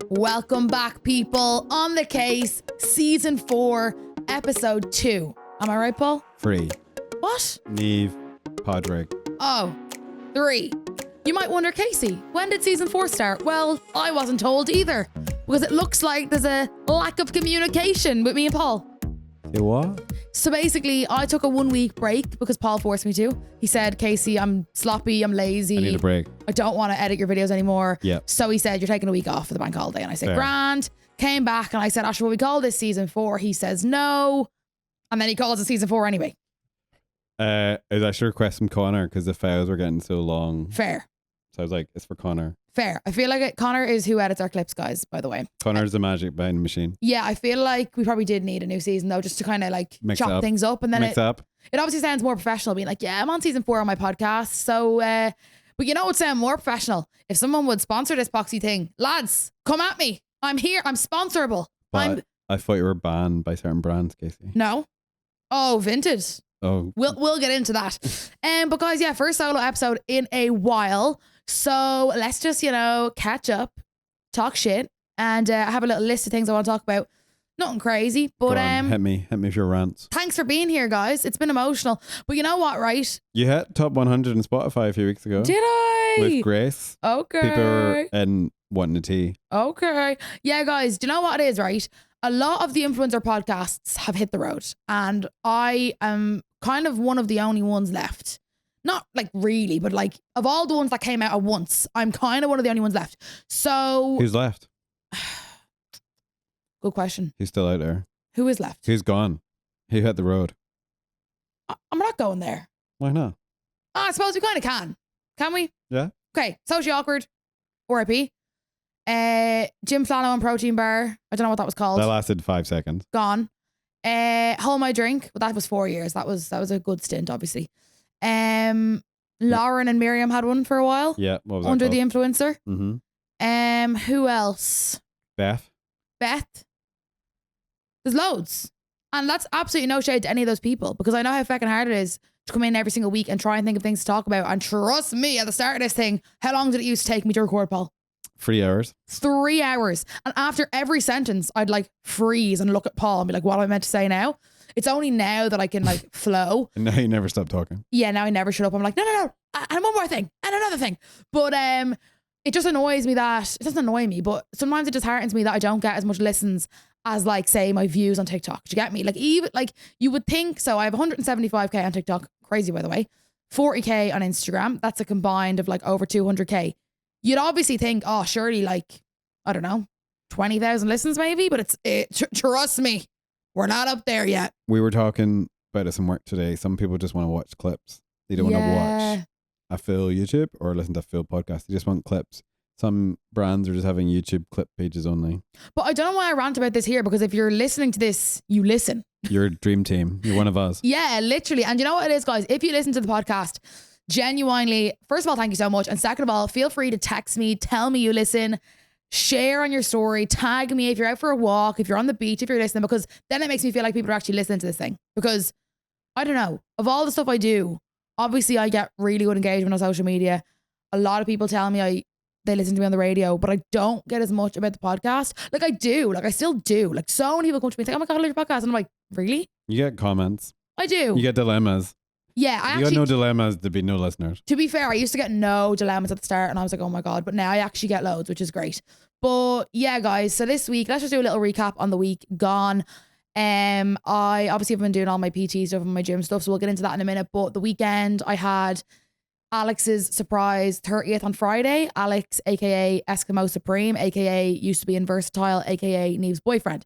Welcome back, people, on the Case, season 4, episode 2. Am I right, Paul? 3. What? Neve, Podrick. Oh, 3. You might wonder, Kasey, when did season 4 start? Well, I wasn't told either, because it looks like there's a lack of communication with me and Paul. You what? So basically, I took a 1 week break because Paul forced me to. He said, Kasey, I'm sloppy, I'm lazy. I need a break. I don't want to edit your videos anymore. Yeah. So he said, you're taking a week off for the bank holiday. And I said, Fair. grand. Came back and I said, Ash, will we call this season 4? He says no. And then he calls it season 4 anyway. I should request from Connor because the files were getting so long. Fair. So I was like, it's for Connor. Fair. I feel like Connor is who edits our clips, guys, by the way. Connor's the magic behind the machine. Yeah, I feel like we probably did need a new season though, just to kind of like Mix chop up. things up. And then Mix up. it obviously sounds more professional being like, yeah, I'm on season 4 on my podcast. So, but you know what would sound more professional? If someone would sponsor this boxy thing. Lads, come at me. I'm here. I'm sponsorable. But I thought you were banned by certain brands, Kasey. No. Oh, Vinted. Oh. We'll get into that. But guys, yeah, first solo episode in a while. So let's just, catch up, talk shit, and I have a little list of things I want to talk about. Nothing crazy, but Go on, hit me with your rants. thanks for being here, guys. It's been emotional. But you know what, right? You hit top 100 in Spotify a few weeks ago. Did I? With Grace. Okay. People were in wanting a tea. Okay. Yeah, guys, do you know what it is, right? A lot of the influencer podcasts have hit the road, and I am kind of one of the only ones left. Not like really, but like of all the ones that came out at once, I'm kind of one of the only ones left. So Who's left? good question. Who's still out there? Who is left? Who's gone? Who hit the road? I'm not going there. Why not? I suppose we kind of can. Can we? Yeah. Okay. Socially awkward. RIP. Jim Flano and protein bar. I don't know what that was called. That lasted 5 seconds. Gone. Hold My Drink. Well, that was 4 years. That was a good stint, obviously. Lauren and Miriam had one for a while. Yeah. What was that Under called? the Influencer. Mm-hmm. Who else? Beth. There's loads. And that's absolutely no shade to any of those people, because I know how fucking hard it is to come in every single week and try and think of things to talk about. And trust me, at the start of this thing, how long did it used to take me to record, Paul? 3 hours. 3 hours. And after every sentence, I'd like freeze and look at Paul and be like, what am I meant to say now? It's only now that I can like flow. And now you never stop talking. Yeah, now I never shut up. I'm like, no. And one more thing. And another thing. But it just annoys me that, it doesn't annoy me, but sometimes it disheartens me that I don't get as much listens as like, say, my views on TikTok. Do you get me? Like even like you would think, so I have 175k on TikTok. Crazy, by the way. 40k on Instagram. That's a combined of like over 200k. You'd obviously think, oh, surely like, I don't know, 20,000 listens maybe, but trust me, we're not up there yet. We were talking about this in work today. Some people just want to watch clips. They don't want to watch a full YouTube or listen to a full podcast. They just want clips. Some brands are just having YouTube clip pages only. But I don't know why I rant about this here, because if you're listening to this, you listen. You're a dream team. You're one of us. Yeah, literally. And you know what it is, guys? If you listen to the podcast, genuinely, first of all, thank you so much. And second of all, feel free to text me, tell me you listen, share on your story, tag me if you're out for a walk, if you're on the beach, if you're listening, because then it makes me feel like people are actually listening to this thing. Because I don't know, of all the stuff I do, obviously I get really good engagement on social media. A lot of people tell me they listen to me on the radio, but I don't get as much about the podcast. Like I do, like I still do. Like so many people come to me and say, oh my God, I love your podcast. And I'm like, really? You get comments. I do. You get dilemmas. Yeah, You got no dilemmas, there'd be no listeners. To be fair, I used to get no dilemmas at the start and I was like, oh my God, but now I actually get loads, which is great. But yeah, guys, so this week, let's just do a little recap on the week gone. I obviously have been doing all my PT stuff and my gym stuff, so we'll get into that in a minute. But the weekend, I had Alex's surprise 30th on Friday. Alex, aka Eskimo Supreme, aka used to be in Versatile, aka Neve's boyfriend.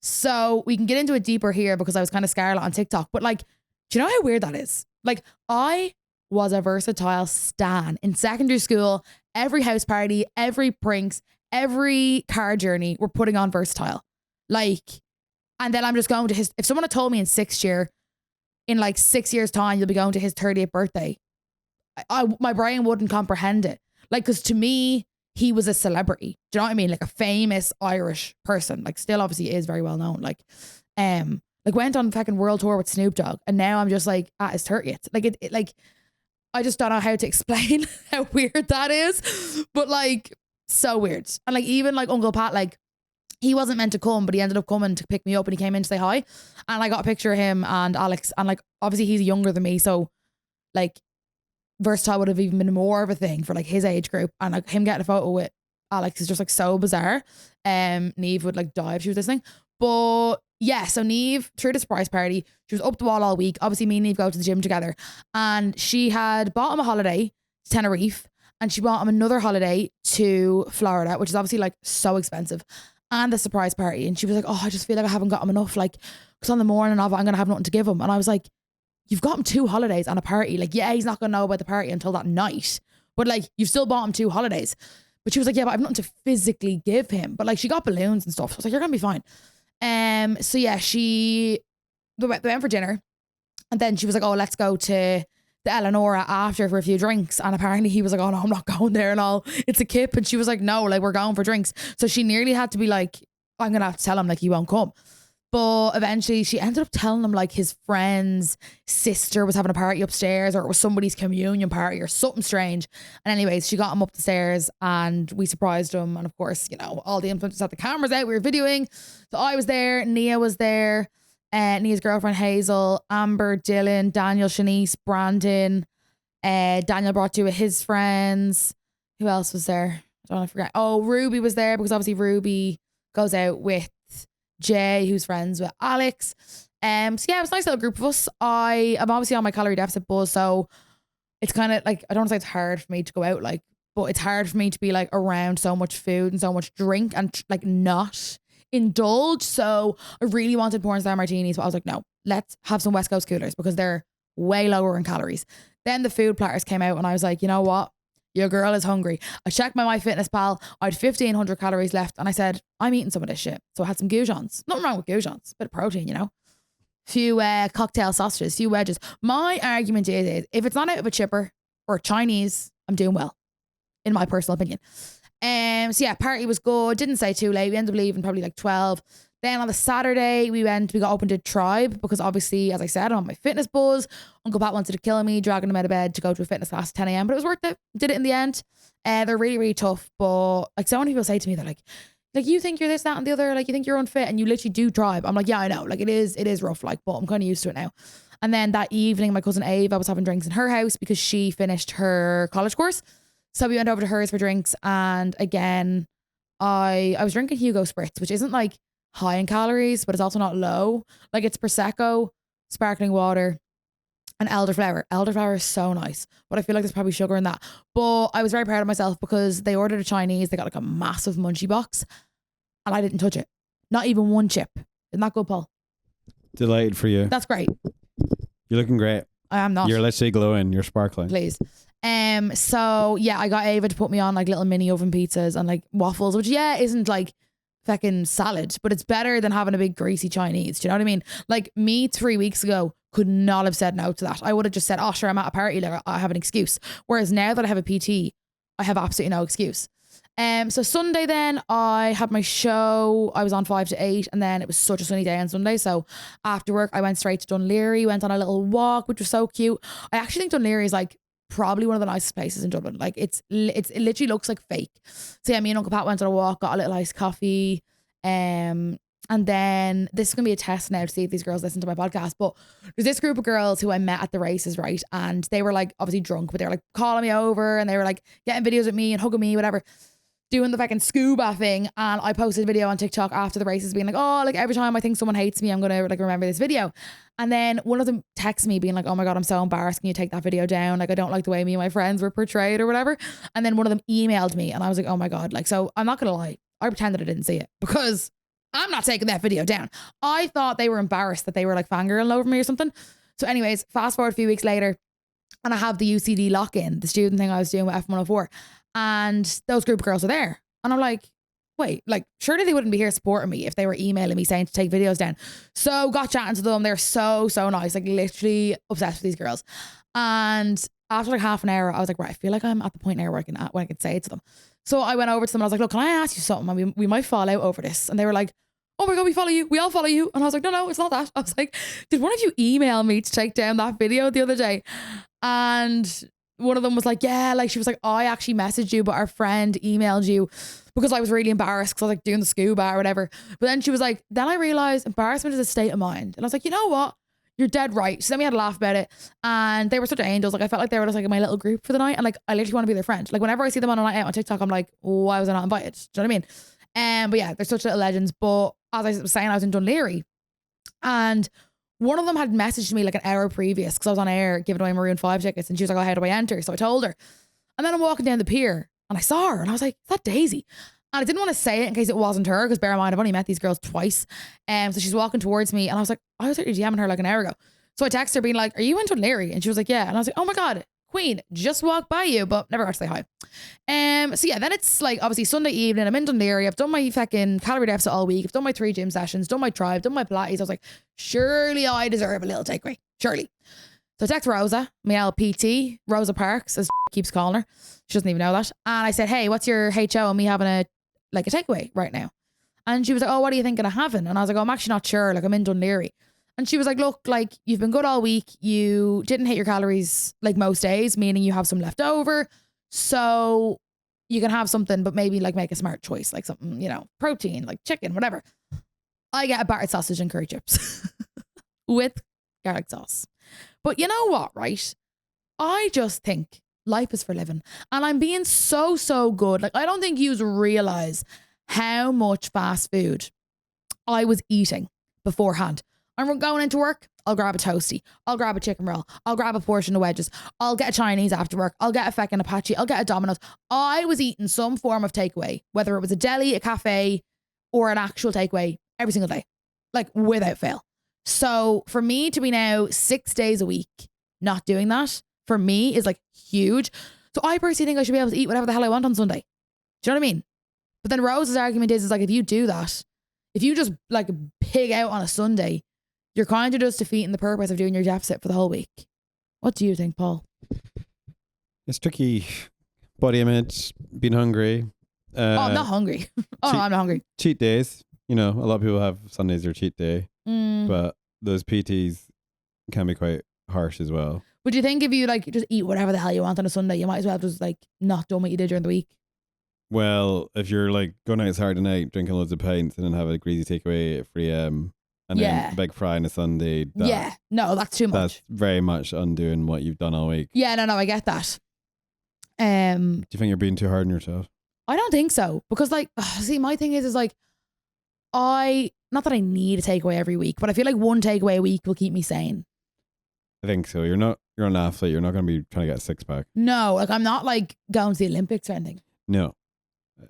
So we can get into it deeper here because I was kind of scarlet on TikTok. But like, do you know how weird that is? Like, I was a Versatile stan in secondary school. Every house party, every pranks, every car journey, we're putting on Versatile. Like, and then I'm just going to his, if someone had told me in like 6 years time, you'll be going to his 30th birthday, my brain wouldn't comprehend it. Like, because to me, he was a celebrity. Do you know what I mean? Like a famous Irish person. Like, still obviously is very well known. Like went on fucking world tour with Snoop Dogg, and now I'm just like at his 30th. Like like I just don't know how to explain how weird that is. But like, So weird. And like even like Uncle Pat, like he wasn't meant to come, but he ended up coming to pick me up and he came in to say hi. And I got a picture of him and Alex. And like, obviously he's younger than me. So like versatile would have even been more of a thing for like his age group. And like him getting a photo with Alex is just like so bizarre. Neve would like die if she was listening. But yeah, so Neve threw the surprise party. She was up the wall all week. Obviously me and Neve go to the gym together. And she had bought him a holiday to Tenerife. And she bought him another holiday to Florida, which is obviously like so expensive. And the surprise party. And she was like, oh, I just feel like I haven't got him enough. Like, because on the morning of it, I'm going to have nothing to give him. And I was like, you've got him 2 holidays and a party. Like, yeah, he's not going to know about the party until that night. But like, you've still bought him 2 holidays. But she was like, yeah, but I've nothing to physically give him. But like, she got balloons and stuff. So I was like, you're going to be fine. So yeah, they went for dinner. And then she was like, oh, let's go to the Eleonora after for a few drinks. And apparently he was like, oh no, I'm not going there and all. It's a kip. And she was like, no, like we're going for drinks. So she nearly had to be like, I'm going to have to tell him like he won't come. But eventually she ended up telling him like his friend's sister was having a party upstairs or it was somebody's communion party or something strange. And anyways, she got him up the stairs and we surprised him. And of course, you know, all the influencers had the cameras out. We were videoing. So I was there. Nia was there. Nia's girlfriend Hazel, Amber, Dylan, Daniel, Shanice, Brandon. Daniel brought 2 of his friends. Who else was there? I don't want to forget. Oh, Ruby was there because obviously Ruby goes out with Jay, who's friends with Alex. So yeah, it was a nice little group of us. I'm obviously on my calorie deficit buzz, so it's kind of like, I don't want to say it's hard for me to go out, like, but it's hard for me to be like around so much food and so much drink and like not indulge. So I really wanted porn star martinis, but I was like, no, let's have some West Coast coolers because they're way lower in calories. Then the food platters came out and I was like, you know what? Your girl is hungry. I checked my MyFitnessPal. I had 1,500 calories left and I said, I'm eating some of this shit. So I had some goujons. Nothing wrong with goujons. Bit of protein, you know. Few cocktail sausages, few wedges. My argument is if it's not out of a chipper or Chinese, I'm doing well, in my personal opinion. So yeah, party was good. Didn't stay too late. We ended up leaving probably like 12. Then on the Saturday, we got open to Tribe because obviously, as I said, I'm on my fitness buzz. Uncle Pat wanted to kill me, dragging him out of bed to go to a fitness class at 10 a.m. But it was worth it. Did it in the end. They're really, really tough. But like so many people say to me, they're like, you think you're this, that, and the other. Like you think you're unfit and you literally do Tribe. I'm like, yeah, I know. Like it is rough. Like, but I'm kind of used to it now. And then that evening, my cousin Ava was having drinks in her house because she finished her college course. So we went over to hers for drinks. And again, I was drinking Hugo Spritz, which isn't like high in calories, but it's also not low. Like it's Prosecco, sparkling water, and elderflower. Elderflower is so nice, but I feel like there's probably sugar in that. But I was very proud of myself because they ordered a Chinese. They got like a massive munchie box and I didn't touch it. Not even one chip. Isn't that good, Paul? Delighted for you. That's great. You're looking great. I am not. You're literally glowing. You're sparkling. Please. So yeah, I got Ava to put me on like little mini oven pizzas and like waffles, which isn't like fucking salad, but it's better than having a big greasy Chinese. Do you know what I mean? Like me 3 weeks ago could not have said no to that. I would have just said, oh sure, I'm at a party, like I have an excuse. Whereas now that I have a PT, I have absolutely no excuse. So Sunday then I had my show. I was on 5 to 8 and then it was such a sunny day on Sunday. So after work I went straight to Dunleary, went on a little walk, which was so cute. I actually think Dunleary is like probably one of the nicest places in Dublin. Like it literally looks like fake. So yeah, me and Uncle Pat went on a walk, got a little iced coffee. And then this is going to be a test now to see if these girls listen to my podcast. But there's this group of girls who I met at the races, right? And they were like obviously drunk, but they were like calling me over and they were like getting videos with me and hugging me, whatever, doing the fucking scuba thing. And I posted a video on TikTok after the races being like, oh, like every time I think someone hates me, I'm going to like remember this video. And then one of them texted me being like, oh my God, I'm so embarrassed. Can you take that video down? Like, I don't like the way me and my friends were portrayed or whatever. And then one of them emailed me and I was like, oh my God. Like, so I'm not going to lie. I pretended I didn't see it because I'm not taking that video down. I thought they were embarrassed that they were like fangirling over me or something. So anyways, fast forward a few weeks later and I have the UCD lock-in, the student thing I was doing with F104, and those group of girls are there. And I'm like, wait, like surely they wouldn't be here supporting me if they were emailing me saying to take videos down. So got chatting to them. They're so nice, like literally obsessed with these girls. And after like half an hour, I was like, right, I feel like I'm at the point now where I can say it to them. So I went over to them and I was like, look, can I ask you something? And we might fall out over this. And they were like, oh my God, we follow you. We all follow you. And I was like, no, it's not that. I was like, did one of you email me to take down that video the other day? And one of them was like, yeah, like she was like, I actually messaged you, but our friend emailed you because I was really embarrassed because I was like doing the scuba or whatever. But then she was like, then I realized embarrassment is a state of mind. And I was like, you know what? You're dead right. So then we had a laugh about it, and they were such angels. Like I felt like they were just like in my little group for the night, and like I literally want to be their friend. Like whenever I see them on a night out on TikTok, I'm like, why was I not invited? Do you know what I mean? But yeah, they're such little legends. But as I was saying, I was in Dunleary, and one of them had messaged me like an hour previous because I was on air giving away Maroon 5 tickets, and she was like, oh, how do I enter? So I told her, and then I'm walking down the pier and I saw her and I was like, is that Daisy? And I didn't want to say it in case it wasn't her, because bear in mind, I've only met these girls twice. So she's walking towards me and I was like, I was actually DMing her like an hour ago. So I texted her being like, are you in Dunleary? And she was like, yeah. And I was like, oh my God, Queen, just walked by you, but never got to say hi. So yeah, then it's like obviously Sunday evening, I'm in Dunleary, I've done my fucking calorie deficit all week, I've done my 3 gym sessions, done my tribe, done my Pilates. I was like, surely I deserve a little takeaway, surely. So I text Rosa, my LPT, Rosa Parks, as keeps calling her. She doesn't even know that. And I said, hey, what's your HO and me having a takeaway right now? And she was like, oh, what are you thinking of having? And I was like, oh, I'm actually not sure. Like I'm in Dunleary. And she was like, look, like you've been good all week. You didn't hit your calories like most days, meaning you have some left over. So you can have something, but maybe like make a smart choice, like something, you know, protein, like chicken, whatever. I get a battered sausage and curry chips with garlic sauce. But you know what, right? I just think life is for living. And I'm being so good. Like I don't think you realize how much fast food I was eating beforehand. I'm going into work, I'll grab a toasty, I'll grab a chicken roll, I'll grab a portion of wedges, I'll get a Chinese after work, I'll get a feckin' Apache, I'll get a Domino's. I was eating some form of takeaway, whether it was a deli, a cafe, or an actual takeaway every single day, like without fail. So for me to be now 6 days a week not doing that, for me is like huge. So I personally think I should be able to eat whatever the hell I want on Sunday. Do you know what I mean? But then Rose's argument is like, if you do that, if you just like pig out on a Sunday, you're kind of just defeating the purpose of doing your deficit for the whole week. What do you think, Paul? It's tricky. Body image, being hungry. I'm not hungry. No, I'm not hungry. Cheat days. You know, a lot of people have Sundays their cheat day, but those PTs can be quite harsh as well. Would you think if you like just eat whatever the hell you want on a Sunday, you might as well just like not do what you did during the week? Well, if you're like going out Saturday night, drinking loads of pints, and then have a greasy takeaway at 3 a.m. and then a big fry on a Sunday. No, that's too much. That's very much undoing what you've done all week. Yeah, no, I get that. Do you think you're being too hard on yourself? I don't think so, because like, see, my thing is like, not that I need a takeaway every week, but I feel like one takeaway a week will keep me sane. I think so. You're an athlete. You're not going to be trying to get a 6-pack. No, like I'm not like going to the Olympics or anything. No.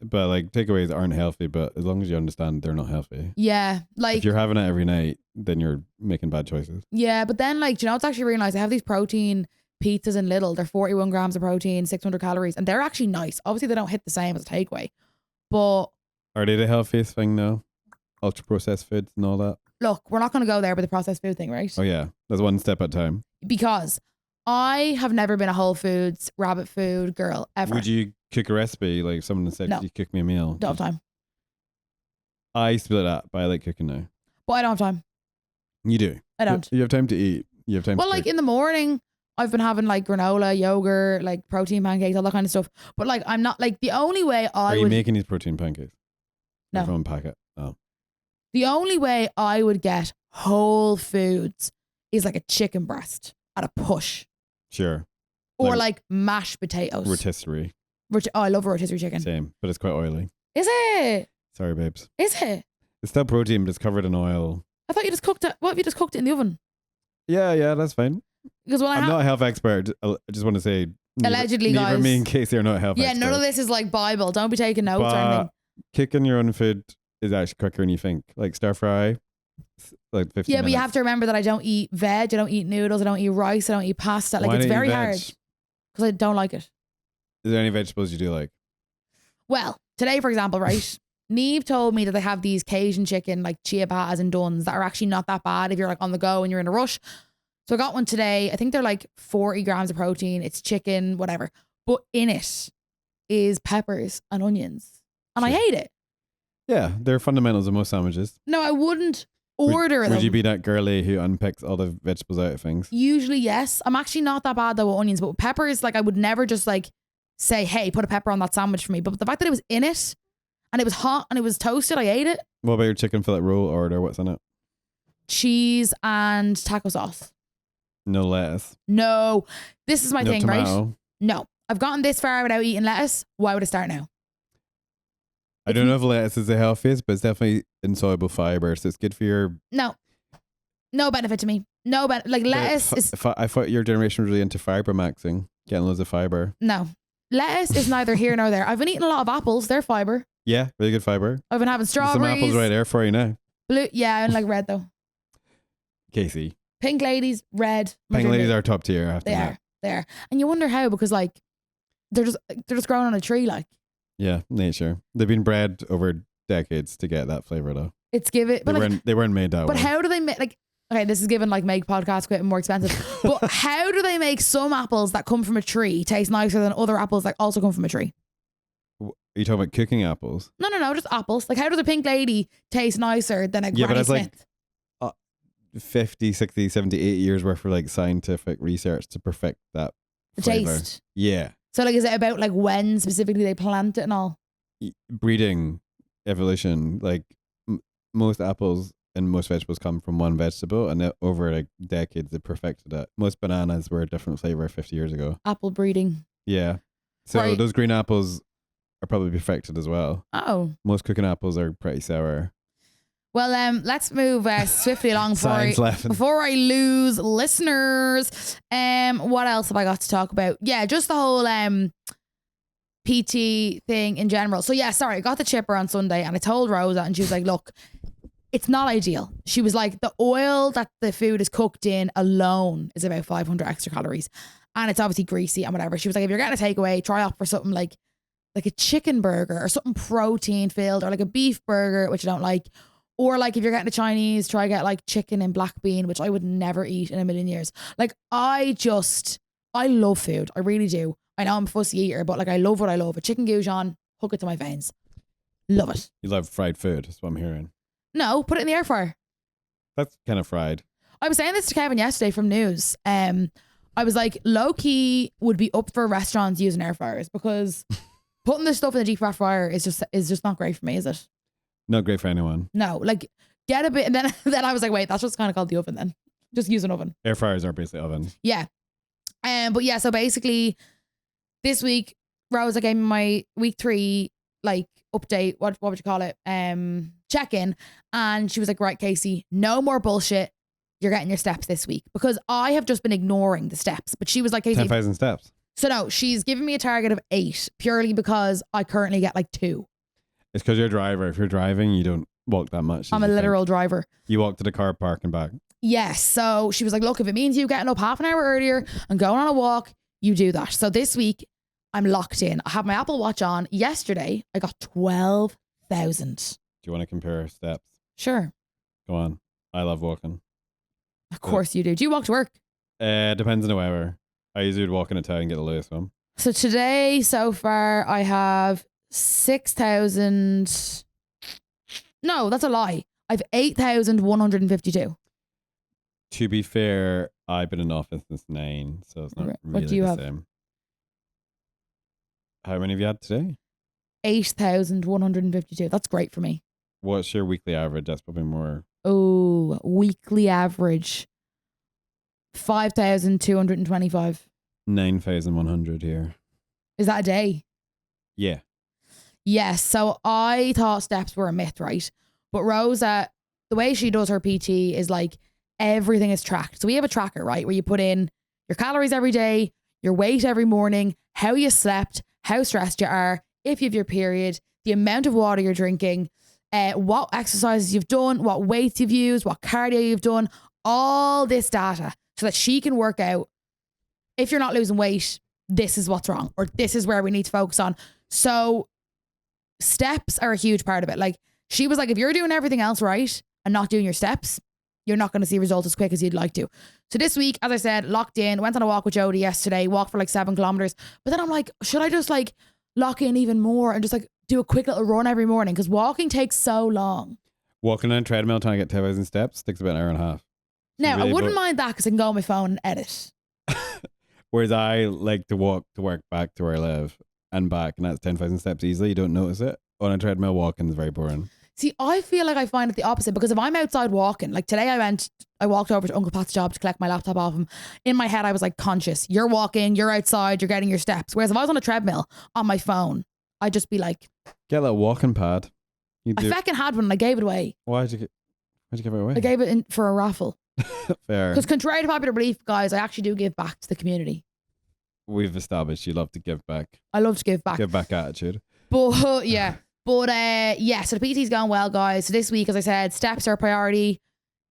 But like takeaways aren't healthy, but as long as you understand they're not healthy. Yeah. Like if you're having it every night, then you're making bad choices. Yeah, but then like, do you know, it's actually really nice. I have these protein pizzas in Lidl. They're 41 grams of protein, 600 calories, and they're actually nice. Obviously they don't hit the same as a takeaway, but are they the healthiest thing though? Ultra processed foods and all that? Look, we're not going to go there with the processed food thing, right? Oh yeah. That's one step at a time. Because I have never been a Whole Foods rabbit food girl ever. Would you cook a recipe? Like someone said, no. You cook me a meal. Don't have time. I used to be like that, but I like cooking now. But I don't have time. You do. I don't. You have time to eat. You have time to like cook. In the morning, I've been having like granola, yogurt, like protein pancakes, all that kind of stuff. But like, I'm not like the only way Are you making these protein pancakes? No. From a packet. Oh. The only way I would get Whole Foods is like a chicken breast at a push. Sure. Or like mashed potatoes. Rotisserie. I love rotisserie chicken. Same, but it's quite oily. Is it? Sorry, babes. Is it? It's still protein, but it's covered in oil. I thought you just cooked it. What if you just cooked it in the oven? Yeah, that's fine. Because when I'm not a health expert. I just want to say, allegedly, neither guys. me and Kasey are not health experts. Yeah, none of this is like Bible. Don't be taking notes or anything. Cooking your own food is actually quicker than you think. Like stir fry, like 15 minutes. But you have to remember that I don't eat veg, I don't eat noodles, I don't eat rice, I don't eat pasta. Like Why it's don't you very eat hard. Because I don't like it. Is there any vegetables you do like? Well, today, for example, right? Neve told me that they have these Cajun chicken, like chia pattas and duns that are actually not that bad if you're like on the go and you're in a rush. So I got one today. I think they're like 40 grams of protein. It's chicken, whatever. But in it is peppers and onions. And I hate it. Yeah, they're fundamentals of most sandwiches. No, I wouldn't order them. Would you be that girly who unpicks all the vegetables out of things? Usually, yes. I'm actually not that bad though with onions, but with peppers, like I would never just like say, hey, put a pepper on that sandwich for me. But the fact that it was in it and it was hot and it was toasted, I ate it. What about your chicken fillet roll order? What's in it? Cheese and taco sauce. No lettuce. No. This is my No thing, tomato. right? No. I've gotten this far without eating lettuce. Why would I start now? I don't know if lettuce is the healthiest, but it's definitely insoluble fiber, so it's good for your. No. No benefit to me. No benefit. Like lettuce is. I thought your generation was really into fiber maxing, getting loads of fiber. No. Lettuce is neither here nor there. I've been eating a lot of apples. They're fiber. Yeah, really good fiber. I've been having There's strawberries. some apples right there for you now. Blue. Yeah, I don't like red though. Kasey. Pink ladies, red. Pink ladies are top tier. I have to They admit. are. They are. And you wonder how, because like they're just growing on a tree. Like Yeah, nature. They've been bred over decades to get that flavor though. it's given. But They weren't made that way. But how do they make like? Okay, this is given like make podcasts quite more expensive. But how do they make some apples that come from a tree taste nicer than other apples that also come from a tree? Are you talking about cooking apples? No, just apples. Like how does a pink lady taste nicer than a Yeah, but Granny it's like Smith? 50, 60, 70, 80 years worth of like scientific research to perfect that The flavor. taste. Yeah. So like is it about like when specifically they plant it and all? Breeding, evolution, like most apples and most vegetables come from one vegetable, and over like decades they perfected it. Most bananas were a different flavor 50 years ago. Apple breeding. Yeah. So Right. those green apples are probably perfected as well. Oh. Most cooking apples are pretty sour. Well, let's move swiftly along Science lesson. before I lose listeners. What else have I got to talk about? Yeah, just the whole PT thing in general. So yeah, sorry, I got the chipper on Sunday and I told Rosa and she was like, look, it's not ideal. She was like, the oil that the food is cooked in alone is about 500 extra calories. And it's obviously greasy and whatever. She was like, if you're getting a takeaway, try opt for something like a chicken burger or something protein filled, or like a beef burger, which I don't like. Or like if you're getting a Chinese, try get like chicken and black bean, which I would never eat in a million years. Like I love food. I really do. I know I'm a fussy eater, but like I love what I love. A chicken goujon, hook it to my veins. Love it. You love fried food, that's what I'm hearing. No, put it in the air fryer. That's kind of fried. I was saying this to Kevin yesterday from news. I was like, low key would be up for restaurants using air fryers because putting this stuff in the deep fat fryer is just not great for me, is it? Not great for anyone. No, like get a bit, and then I was like, wait, that's just kind of called the oven then. Just use an oven. Air fryers are basically ovens. Yeah. But yeah, so basically this week, Rosa gave me my week 3 like update. What would you call it? Check-in. And she was like, right, Kasey, no more bullshit. You're getting your steps this week. Because I have just been ignoring the steps. But she was like, Kasey. 10,000 steps. So no, she's giving me a target of 8 purely because I currently get like 2. It's because you're a driver. If you're driving, you don't walk that much. I'm a literal driver. You walk to the car park and back. Yes. So she was like, look, if it means you getting up half an hour earlier and going on a walk, you do that. So this week, I'm locked in. I have my Apple Watch on. Yesterday, I got 12,000. Do you want to compare steps? Sure. Go on. I love walking. Of course you do. Do you walk to work? Depends on the weather. I usually would walk in a town and get the latest one. So today, so far, I have 6,000. No, that's a lie. I've 8,152. To be fair, I've been in office since 9, so it's not Right. really What do you the have? same. How many have you had today? 8,152. That's great for me. What's your weekly average? That's probably more. Oh, weekly average 5,225. 9,100 here. Is that a day? Yeah. Yes. So I thought steps were a myth, right? But Rosa, the way she does her PT is like everything is tracked. So we have a tracker, right? Where you put in your calories every day, your weight every morning, how you slept, how stressed you are, if you have your period, the amount of water you're drinking, what exercises you've done, what weights you've used, what cardio you've done, all this data so that she can work out if you're not losing weight, this is what's wrong, or this is where we need to focus on. So steps are a huge part of it. Like she was like, if you're doing everything else right and not doing your steps, you're not going to see results as quick as you'd like to. So this week, as I said, locked in, went on a walk with Jodie yesterday, walked for like 7 kilometers. But then I'm like, should I just like lock in even more and just like do a quick little run every morning? Because walking takes so long. Walking on a treadmill trying to get 10,000 steps takes about an hour and a half. Now, really I wouldn't mind that because I can go on my phone and edit. Whereas I like to walk to work back to where I live and back, and that's 10,000 steps easily. You don't notice it. On a treadmill, walking is very boring. See, I feel like I find it the opposite because if I'm outside walking, like today I walked over to Uncle Pat's job to collect my laptop off him. In my head, I was like conscious. You're walking, you're outside, you're getting your steps. Whereas if I was on a treadmill on my phone, I'd just be like... Get that walking pad. I feckin' had one and I gave it away. Why'd you give it away? I gave it in for a raffle. Fair. Because contrary to popular belief, guys, I actually do give back to the community. We've established you love to give back. I love to give back. Give back attitude. But yeah. But yeah, so the PT's going well, guys. So this week, as I said, steps are a priority.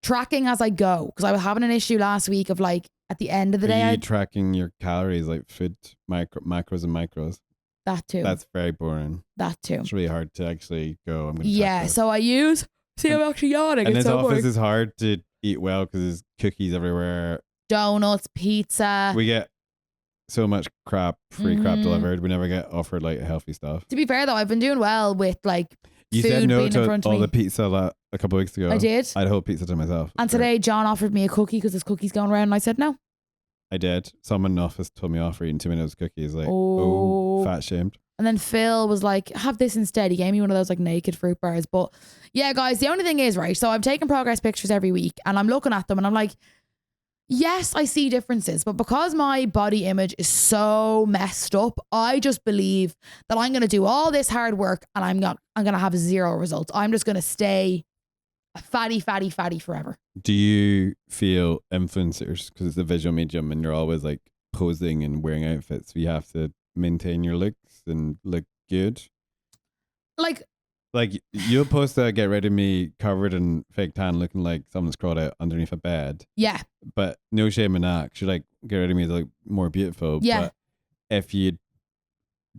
Tracking as I go. Because I was having an issue last week of like, at the end of the day. Are you tracking your calories, like food, macros and micros? That too. That's very boring. That too. It's really hard to actually go, I'm going to track this. So I use... See, I'm actually yawning. And it's this so office boring. is hard to eat well because there's cookies everywhere. Donuts, pizza. We get so much free crap delivered. We never get offered like healthy stuff. To be fair though, I've been doing well with like you food said no being in to front of all me. the pizza a couple of weeks ago. I did. I had a whole pizza to myself. And today John offered me a cookie because there's cookies going around and I said no. I did. Someone in the office told me off for eating too many of those cookies. Like, fat shamed. And then Phil was like, have this instead. He gave me one of those like naked fruit bars. But yeah, guys, the only thing is, right, so I'm taking progress pictures every week and I'm looking at them and I'm like, yes, I see differences. But because my body image is so messed up, I just believe that I'm going to do all this hard work and I'm going to have zero results. I'm just going to stay a fatty forever. Do you feel influencers, because it's a visual medium and you're always like posing and wearing outfits, you have to maintain your looks and look good? Like you'll post a get rid of me covered in fake tan looking like someone's crawled out underneath a bed. Yeah. But no shame in that. Should like get rid of me to look more beautiful. Yeah. But if you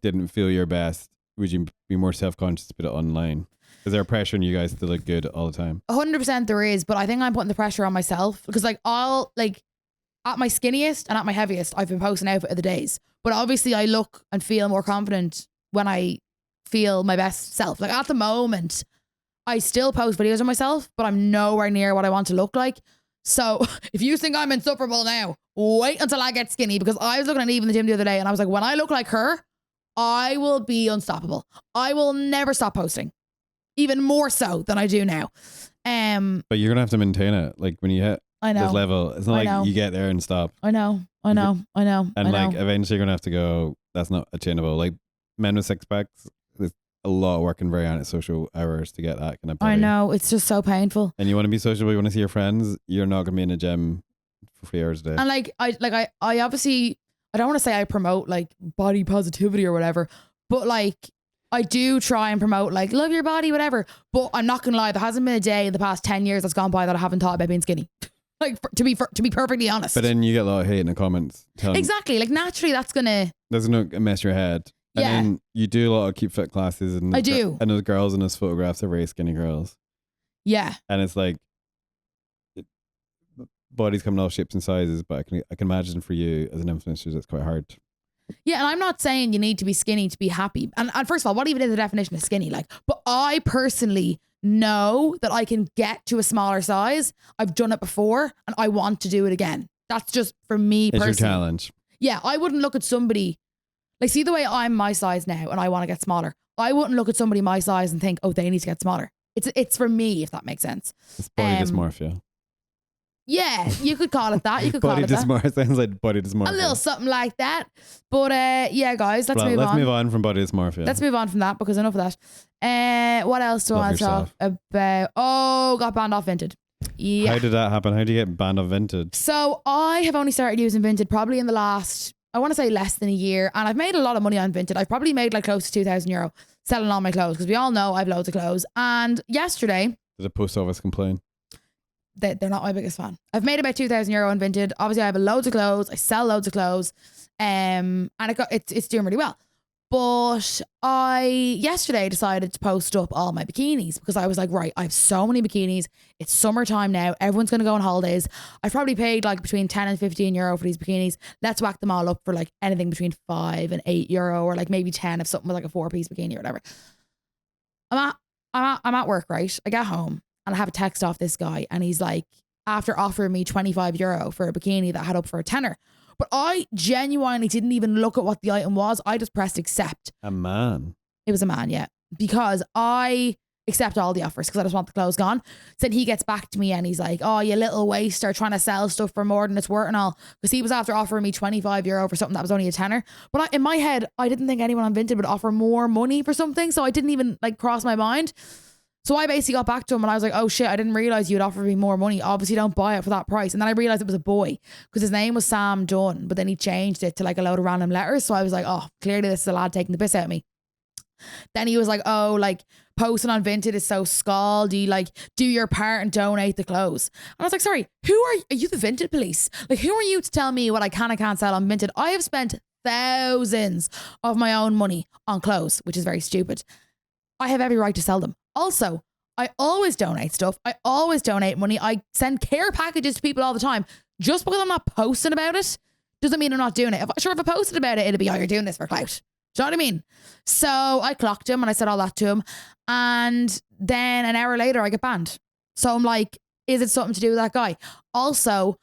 didn't feel your best, would you be more self-conscious to put it online? Is there pressure on you guys to look good all the time? 100% there is, but I think I'm putting the pressure on myself because like I'll like at my skinniest and at my heaviest, I've been posting outfit of the days. But obviously I look and feel more confident when I feel my best self. Like at the moment, I still post videos of myself, but I'm nowhere near what I want to look like. So if you think I'm insufferable now, wait until I get skinny, because I was looking at Eve in the gym the other day and I was like, when I look like her, I will be unstoppable. I will never stop posting, even more so than I do now. But you're gonna have to maintain it. Like when you hit this level, it's not like you get there and stop. I know. And like eventually you're gonna have to go, that's not attainable. Like men with six packs, there's a lot of work and very antisocial hours to get that kind of body. I know, it's just so painful. And you want to be sociable, you want to see your friends, you're not gonna be in a gym for 3 hours a day. And I obviously, I don't want to say I promote like body positivity or whatever, but like I do try and promote like love your body, whatever. But I'm not gonna lie, there hasn't been a day in the past 10 years that's gone by that I haven't thought about being skinny. Like to be perfectly honest. But then you get a lot of hate in the comments. Exactly. Like naturally that's gonna mess your head. And then you do a lot of keep fit classes, and I do. And those girls in those photographs are very skinny girls. Yeah. And it's like bodies coming all shapes and sizes, but I can imagine for you as an influencer it's quite hard. Yeah, and I'm not saying you need to be skinny to be happy. And first of all, what even is the definition of skinny? Like, but I personally know that I can get to a smaller size. I've done it before and I want to do it again. That's just for me personally. It's your challenge. Yeah, I wouldn't look at somebody, like see the way I'm my size now and I want to get smaller. I wouldn't look at somebody my size and think, oh, they need to get smaller. It's for me, if that makes sense. It's body dysmorphia. Yeah, you could call it that. You could call it that. Body dysmorphia sounds like body dysmorphia. A little something like that. But yeah, guys, let's move on. Let's move on from body dysmorphia. Let's move on from that because enough of that. What else do I want to talk about? Oh, got banned off Vinted. Yeah. How did that happen? How did you get banned off Vinted? So I have only started using Vinted probably in the last, I want to say less than a year, and I've made a lot of money on Vinted. I've probably made like close to €2,000 selling all my clothes because we all know I've loads of clothes. And yesterday, did the post office complain? They're not my biggest fan. I've made about €2,000 on Vinted. Obviously, I have loads of clothes. I sell loads of clothes, and it's doing really well. But I yesterday decided to post up all my bikinis because I was like, right, I have so many bikinis. It's summertime now. Everyone's going to go on holidays. I've probably paid like between €10 and €15 for these bikinis. Let's whack them all up for like anything between €5 and €8 or like maybe 10 if something was like a 4-piece bikini or whatever. I'm at work, right? I get home and I have a text off this guy, and he's like, after offering me €25 for a bikini that I had up for a tenner. But I genuinely didn't even look at what the item was. I just pressed accept. A man. It was a man, yeah. Because I accept all the offers because I just want the clothes gone. So then he gets back to me and he's like, oh, you little waster trying to sell stuff for more than it's worth and all. Because he was after offering me €25 for something that was only a tenner. But in my head, I didn't think anyone on Vinted would offer more money for something. So I didn't even like cross my mind. So I basically got back to him and I was like, oh shit, I didn't realize you'd offer me more money. Obviously don't buy it for that price. And then I realized it was a boy because his name was Sam Dunn, but then he changed it to like a load of random letters. So I was like, oh, clearly this is a lad taking the piss out of me. Then he was like, oh, like posting on Vinted is so scaldy, like do your part and donate the clothes. And I was like, sorry, who are you the Vinted police? Like who are you to tell me what I can and can't sell on Vinted? I have spent thousands of my own money on clothes, which is very stupid. I have every right to sell them. Also, I always donate stuff. I always donate money. I send care packages to people all the time. Just because I'm not posting about it doesn't mean I'm not doing it. If I posted about it, it'd be, oh, you're doing this for clout. Do you know what I mean? So I clocked him and I said all that to him. And then an hour later, I get banned. So I'm like, is it something to do with that guy? Also,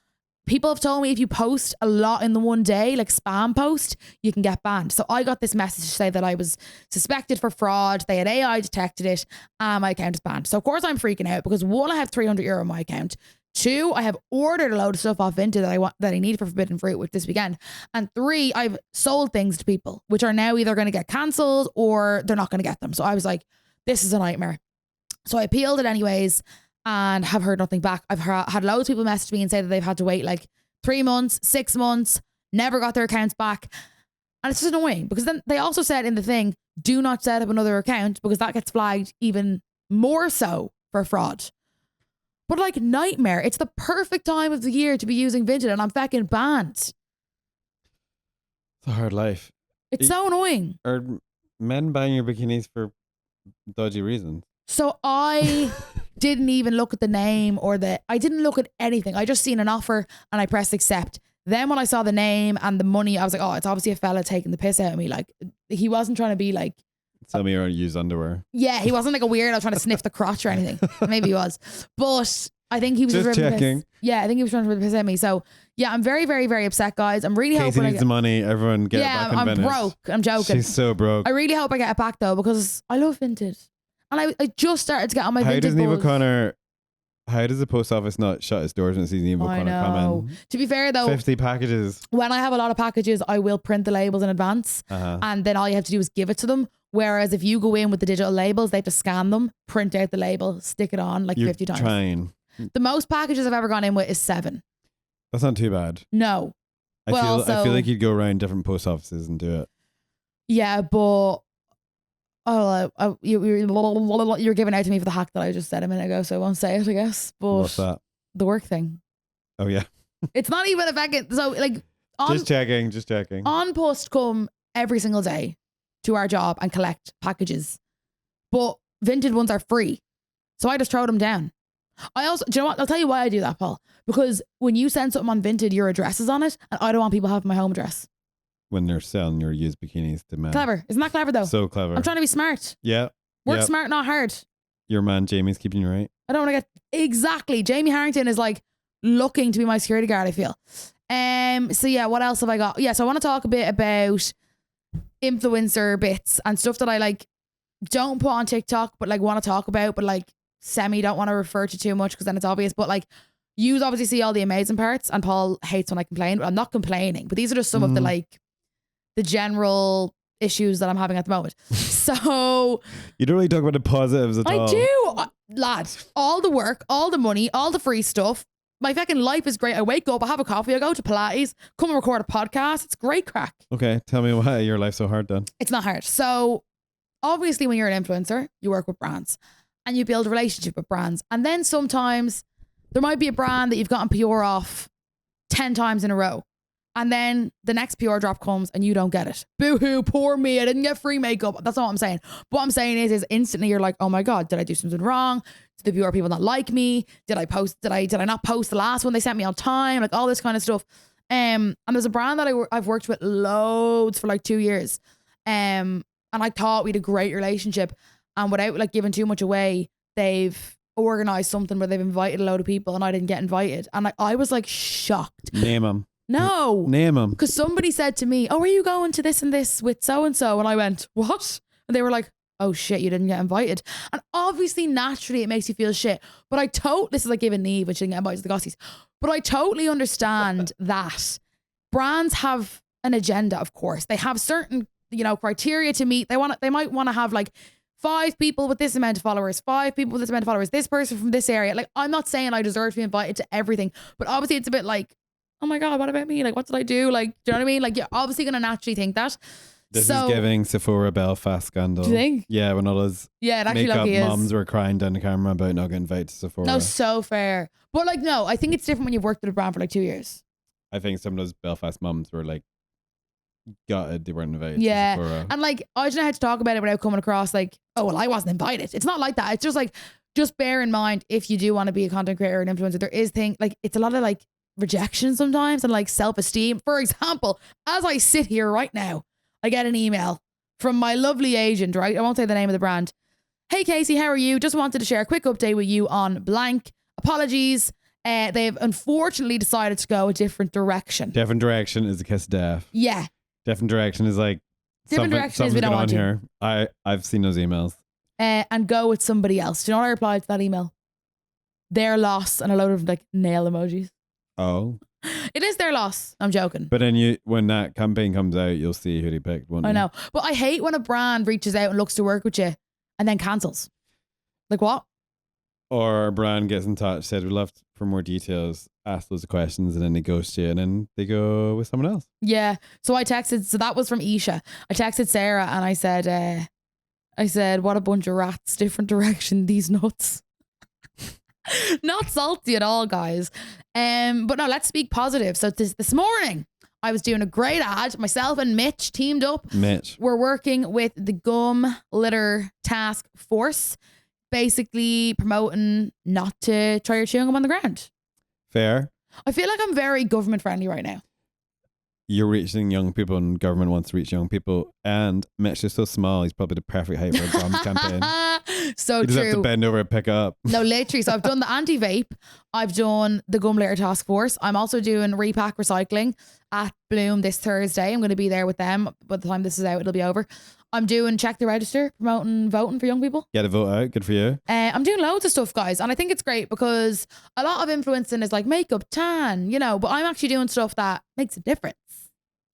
people have told me if you post a lot in the one day, like spam post, you can get banned. So I got this message to say that I was suspected for fraud. They had AI detected it and my account is banned. So of course I'm freaking out because one, I have €300 on my account. Two, I have ordered a load of stuff off Vinted that I need for Forbidden Fruit with this weekend. And three, I've sold things to people, which are now either going to get cancelled or they're not going to get them. So I was like, this is a nightmare. So I appealed it anyways and have heard nothing back. I've had loads of people message me and say that they've had to wait like 3 months, 6 months, never got their accounts back. And it's just annoying because then they also said in the thing, do not set up another account because that gets flagged even more so for fraud. But like nightmare, it's the perfect time of the year to be using Vinted and I'm fucking banned. It's a hard life. It's so annoying. Are men buying your bikinis for dodgy reasons? So I didn't even look at the name I didn't look at anything. I just seen an offer and I pressed accept. Then when I saw the name and the money, I was like, oh, it's obviously a fella taking the piss out of me. Like he wasn't trying to be like. Tell me you don't use underwear. Yeah, he wasn't like a weirdo trying to sniff the crotch or anything. Maybe he was. But I think he was just checking. Yeah, I think he was trying to rip the piss at me. So yeah, I'm very, very, very upset, guys. I'm really hoping Kasey needs the money. Everyone get it back in I'm Venice. broke. I'm joking. She's so broke. I really hope I get it back though because I love Vinted. And I just started to get on my Vinted buzz. How does the post office not shut its doors when it sees Niamh O'Connor come in? To be fair though, 50 packages. When I have a lot of packages, I will print the labels in advance and then all you have to do is give it to them. Whereas if you go in with the digital labels, they have to scan them, print out the label, stick it on like 50 times. Trying. The most packages I've ever gone in with is 7. That's not too bad. No. I feel like you'd go around different post offices and do it. Yeah, but you're giving out to me for the hack that I just said a minute ago, so I won't say it, I guess. But what's that? The work thing. Oh yeah. It's not even a second. So like, just checking. On post come every single day to our job and collect packages, but Vinted ones are free, so I just throw them down. I also, do you know what? I'll tell you why I do that, Paul. Because when you send something on Vinted, your address is on it, and I don't want people having my home address. When they're selling your used bikinis to men. Clever. Isn't that clever though? So clever. I'm trying to be smart. Yeah. Work smart, not hard. Your man Jamie's keeping you right. I don't want to get exactly. Jamie Harrington is like looking to be my security guard, I feel. So yeah, what else have I got? Yeah, so I want to talk a bit about influencer bits and stuff that I like don't put on TikTok, but like want to talk about, but like don't want to refer to too much because then it's obvious. But like, you obviously see all the amazing parts, and Paul hates when I complain, but I'm not complaining. But these are just some of the like the general issues that I'm having at the moment. So you don't really talk about the positives at all. I do, lad. All the work, all the money, all the free stuff. My fucking life is great. I wake up, I have a coffee, I go to Pilates, come and record a podcast. It's great crack. Okay, tell me why your life's so hard then. It's not hard. So obviously when you're an influencer, you work with brands and you build a relationship with brands. And then sometimes there might be a brand that you've gotten PR off 10 times in a row. And then the next PR drop comes and you don't get it. Boo-hoo, poor me. I didn't get free makeup. That's not what I'm saying. What I'm saying is instantly you're like, oh my God, did I do something wrong? Did the PR people not like me? Did I not post the last one they sent me on time? Like all this kind of stuff. And there's a brand that I've worked with loads for like 2 years. And I thought we had a great relationship. And without like giving too much away, they've organized something where they've invited a load of people and I didn't get invited. And I was like shocked. Name them. No. Name them. Because somebody said to me, oh, are you going to this and this with so-and-so? And I went, what? And they were like, oh shit, you didn't get invited. And obviously, naturally, it makes you feel shit. But this is like giving Neve, which didn't get invited to the Gossies. But I totally understand that brands have an agenda, of course. They have certain, criteria to meet. They might want to have like 5 people with this amount of followers, 5 people with this amount of followers, this person from this area. Like, I'm not saying I deserve to be invited to everything, but obviously it's a bit like, oh my God, what about me? Like, what did I do? Like, do you know what I mean? Like, you're obviously going to naturally think that. This is giving Sephora Belfast scandal. Do you think? Yeah, when all those makeup moms were crying down the camera about not getting invited to Sephora. No, so fair. But like, no, I think it's different when you've worked at a brand for like 2 years. I think some of those Belfast mums were like, gutted they weren't invited. Yeah. To Sephora. And like, I don't know how to talk about it without coming across like, oh, well, I wasn't invited. It's not like that. It's just like, just bear in mind, if you do want to be a content creator and influencer, there is it's a lot of like rejection sometimes and like self-esteem. For example, as I sit here right now, I get an email from my lovely agent, right? I won't say the name of the brand. Hey, Kasey, how are you? Just wanted to share a quick update with you on blank. Apologies. They've unfortunately decided to go a different direction. Different direction is a kiss of death. Yeah. Different direction is like different direction is we don't want here. I've seen those emails. And go with somebody else. Do you know what I replied to that email? Their loss and a load of like nail emojis. Oh. It is their loss. I'm joking. But then when that campaign comes out, you'll see who they picked. I know. But I hate when a brand reaches out and looks to work with you and then cancels. Like what? Or a brand gets in touch, said we'd love for more details, ask those questions, and then they ghost you, and then they go with someone else. Yeah. So I texted. So that was from Isha. I texted Sarah and I said, what a bunch of rats, different direction, these nuts. Not salty at all, guys. But no, let's speak positive. So this morning, I was doing a great ad. Myself and Mitch teamed up. We're working with the Gum Litter Task Force, basically promoting not to try your chewing gum on the ground. Fair. I feel like I'm very government friendly right now. You're reaching young people and government wants to reach young people. And Mitch is so small, he's probably the perfect height for a gums campaign. So you just true. have to bend over and pick up. No, literally. So I've done the anti-vape. I've done the Gum Litter Task Force. I'm also doing repack recycling at Bloom this Thursday. I'm going to be there with them. By the time this is out, it'll be over. I'm doing Check the Register, promoting voting for young people. Get a vote out. Good for you. I'm doing loads of stuff, guys. And I think it's great because a lot of influencing is like makeup, tan, but I'm actually doing stuff that makes a difference.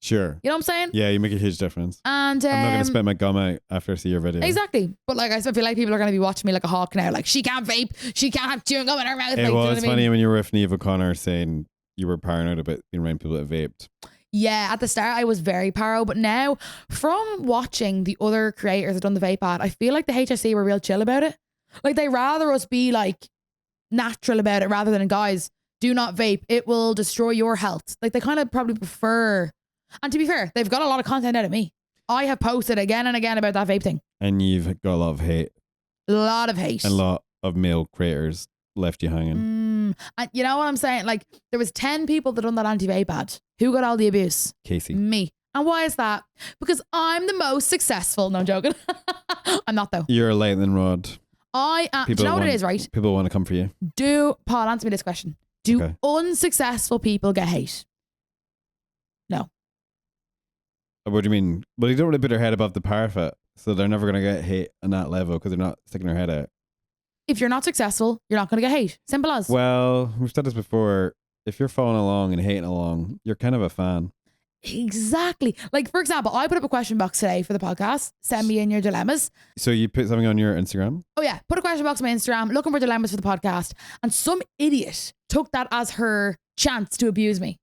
Sure. You know what I'm saying? Yeah, you make a huge difference. And I'm not going to spit my gum out after I see your video. Exactly. But like I feel like people are going to be watching me like a hawk now. Like, she can't vape. She can't have chewing gum in her mouth. It was funny when you were with Niamh O'Connor saying you were paranoid about being around people that vaped. Yeah, at the start I was very paro, but now from watching the other creators that done the vape ad, I feel like the HSE were real chill about it. Like, they rather us be like natural about it rather than, guys, do not vape. It will destroy your health. Like, they kind of probably prefer. And to be fair, they've got a lot of content out of me. I have posted again and again about that vape thing. And you've got a lot of hate. A lot of hate. And a lot of male creators left you hanging. And you know what I'm saying? Like, there was 10 people that done that anti-vape ad. Who got all the abuse? Kasey. Me. And why is that? Because I'm the most successful. No, I'm joking. I'm not, though. You're a lightning rod. I am. Do you know what it is, right? People want to come for you. Paul, answer me this question. Do unsuccessful people get hate? No. What do you mean? Well, you don't really put their head above the parapet, so they're never going to get hate on that level because they're not sticking their head out. If you're not successful, you're not going to get hate. Simple as. Well, we've said this before. If you're following along and hating along, you're kind of a fan. Exactly. Like, for example, I put up a question box today for the podcast. Send me in your dilemmas. So you put something on your Instagram? Oh yeah. Put a question box on my Instagram, looking for dilemmas for the podcast. And some idiot took that as her chance to abuse me.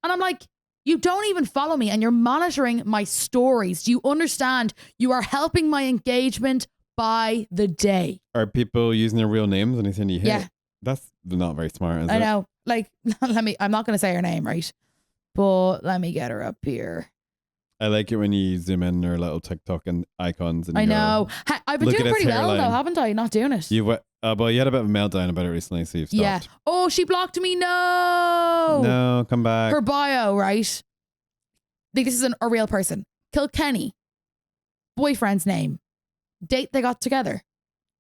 And I'm like, you don't even follow me and you're monitoring my stories. Do you understand? You are helping my engagement by the day. Are people using their real names and anything you hate? Yeah. That's not very smart, is it? I know. Like, I'm not going to say her name, right? But let me get her up here. I like it when you zoom in their little TikTok and icons. And I know. I've been doing pretty well, though, haven't I? Not doing it. Well, you had a bit of a meltdown about it recently, so you've stopped. Yeah. Oh, she blocked me. No. No, come back. Her bio, right? Like, this is a real person. Kilkenny. Boyfriend's name. Date they got together.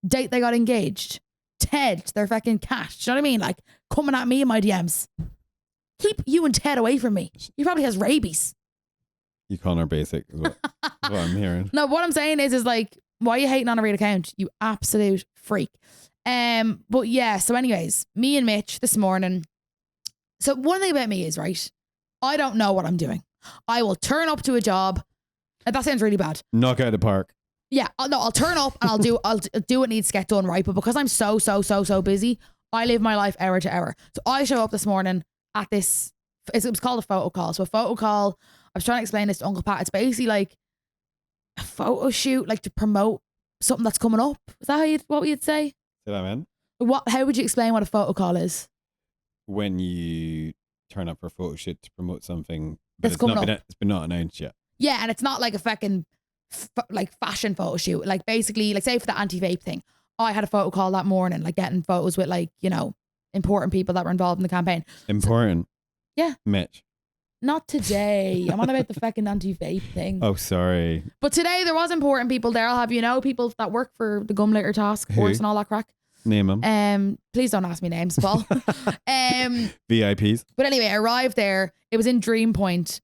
Date they got engaged. Ted, their fucking cat. Do you know what I mean? Like coming at me in my DMs. Keep you and Ted away from me. He probably has rabies. You call her basic is what I'm hearing. No, what I'm saying is like, why are you hating on a real account? You absolute freak. But yeah, so anyways, me and Mitch this morning. So one thing about me is, right, I don't know what I'm doing. I will turn up to a job. That sounds really bad. Knock out the park. Yeah, I'll turn up and I'll do what needs to get done, right? But because I'm so busy, I live my life hour to hour. So I show up this morning at this, it was called a photo call. So a photo call, I was trying to explain this to Uncle Pat. It's basically like a photo shoot, like to promote something that's coming up. Is that what you'd say? Say that, man. How would you explain what a photo call is? When you turn up for a photo shoot to promote something, but it's been not announced yet. Yeah, and it's not like a fucking like fashion photo shoot. Like basically, like say for the anti-vape thing, I had a photo call that morning, like getting photos with like, you know, important people that were involved in the campaign. Important? So, yeah. Mitch. Not today. I'm on about the fucking anti-vape thing. Oh, sorry. But today there was important people there. I'll have you know, people that work for the gum litter task force and all that crack. Name them. Please don't ask me names, Paul. VIPs. But anyway, I arrived there. It was in Dream Point.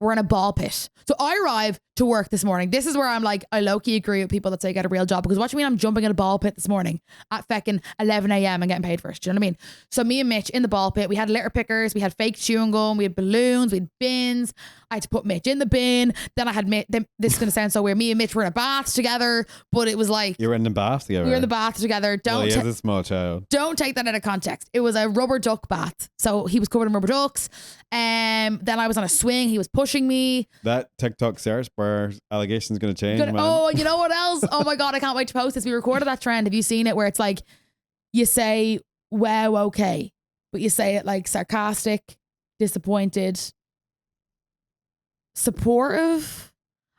We're in a ball pit. So I arrive to work this morning. This is where I'm like, I low-key agree with people that say get a real job, because what do you mean I'm jumping in a ball pit this morning at feckin' 11 a.m. and getting paid for it? Do you know what I mean? So me and Mitch in the ball pit, we had litter pickers, we had fake chewing gum, we had balloons, we had bins. I had to put Mitch in the bin. Then I had this is going to sound so weird. Me and Mitch were in a bath together, but it was like... You were in the bath together? We were in the bath together. He is a small child. Don't take that out of context. It was a rubber duck bath. So he was covered in rubber ducks. Then I was on a swing. He was pushing me. That TikTok search bar allegation's going to change, man. Oh, you know what else? Oh my God, I can't wait to post this. We recorded that trend. Have you seen it? Where it's like, you say, wow, okay. But you say it like sarcastic, disappointed, supportive,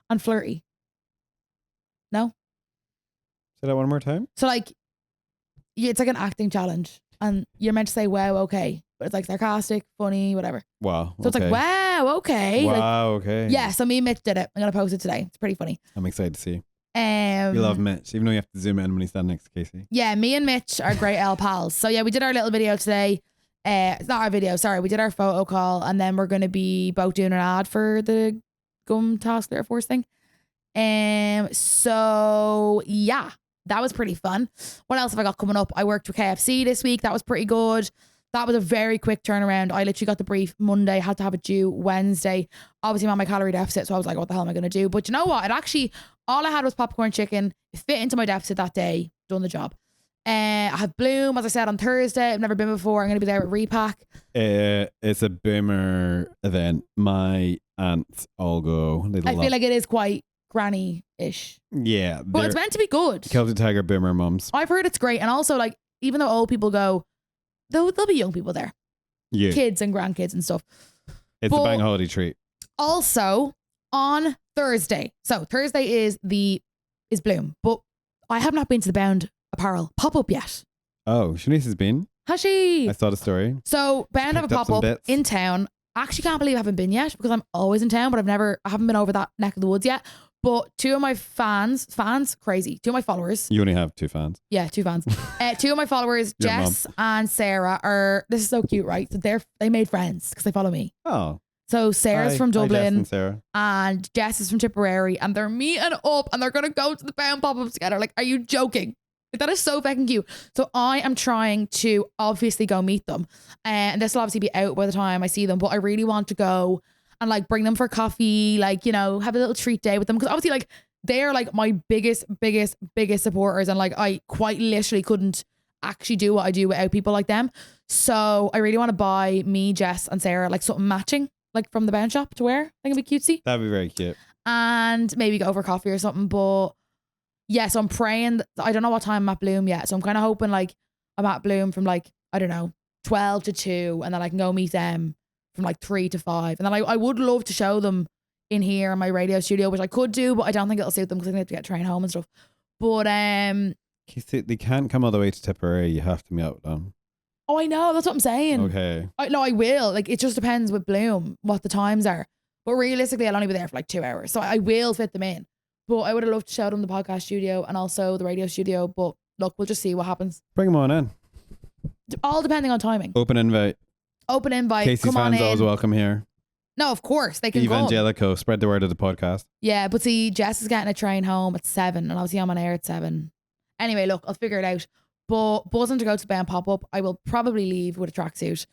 and flirty. No? Say that one more time. So like, it's like an acting challenge. And you're meant to say, wow, okay. But it's like sarcastic, funny, whatever. Wow. So it's like, wow, okay. Wow, like, okay. Yeah, so me and Mitch did it. I'm going to post it today. It's pretty funny. I'm excited to see. You love Mitch, even though you have to zoom in when he's standing next to Kasey. Yeah, me and Mitch are great L pals. So yeah, we did our little video today. It's not our video, sorry. We did our photo call, and then we're going to be both doing an ad for the gum task litter force thing. So yeah, that was pretty fun. What else have I got coming up? I worked with KFC this week. That was pretty good. That was a very quick turnaround. I literally got the brief Monday, had to have it due Wednesday. Obviously, I'm on my calorie deficit, so I was like, what the hell am I going to do? But you know what? It actually, all I had was popcorn chicken. It fit into my deficit that day. Done the job. I had Bloom, as I said, on Thursday. I've never been before. I'm going to be there at Repack. It's a boomer event. My aunts all go. I feel like it is quite granny-ish. Yeah. But it's meant to be good. Celtic Tiger boomer mums. I've heard it's great. And also, like, even though old people go, there'll be young people there. Yeah. Kids and grandkids and stuff. It's a bank holiday treat. Also, on Thursday. So Thursday is Bloom. But I have not been to the Bound Apparel pop-up yet. Oh, Shanice has been. Has she? I saw the story. So Bound have a pop-up in town. I actually can't believe I haven't been yet, because I'm always in town, but I haven't been over that neck of the woods yet. But two of my fans, crazy. Two of my followers. You only have 2 fans. Yeah, 2 fans. Two of my followers, Jess and Sarah, this is so cute, right? So they made friends because they follow me. Oh. So Sarah's from Dublin, Jess and Sarah. And Jess is from Tipperary, and they're meeting up and they're going to go to the Bound pop-up together. Like, are you joking? Like, that is so fucking cute. So I am trying to obviously go meet them. And this will obviously be out by the time I see them, but I really want to go and like bring them for coffee, like, you know, have a little treat day with them. Because obviously, like, they're like my biggest supporters. And like, I quite literally couldn't actually do what I do without people like them. So I really want to buy me, Jess and Sarah, like something matching, like from the Bound shop to wear. I think it'd be cutesy. That'd be very cute. And maybe go for coffee or something. But yeah, so I'm praying. I don't know what time I'm at Bloom yet. So I'm kind of hoping like I'm at Bloom from like, I don't know, 12 to 2. And then I can go meet them from like 3 to 5. And then I would love to show them in here in my radio studio, which I could do, but I don't think it'll suit them because I have to get train home and stuff. But they can't come all the way to Tipperary. You have to meet up with them. Oh, I know. That's what I'm saying. Okay. No, I will. Like, it just depends with Bloom what the times are. But realistically, I'll only be there for like 2 hours. So I will fit them in. But I would have loved to show them the podcast studio and also the radio studio. But look, we'll just see what happens. Bring them on in. All depending on timing. Open invite. Open invite. Kasey's come on fans in. always welcome here. No, of course they can come. Evangelico, spread the word of the podcast. Yeah, but see, Jess is getting a train home at 7, and obviously I'm on air at 7. Anyway, look, I'll figure it out. But buzzing to go to Ben pop-up. I will probably leave with a tracksuit.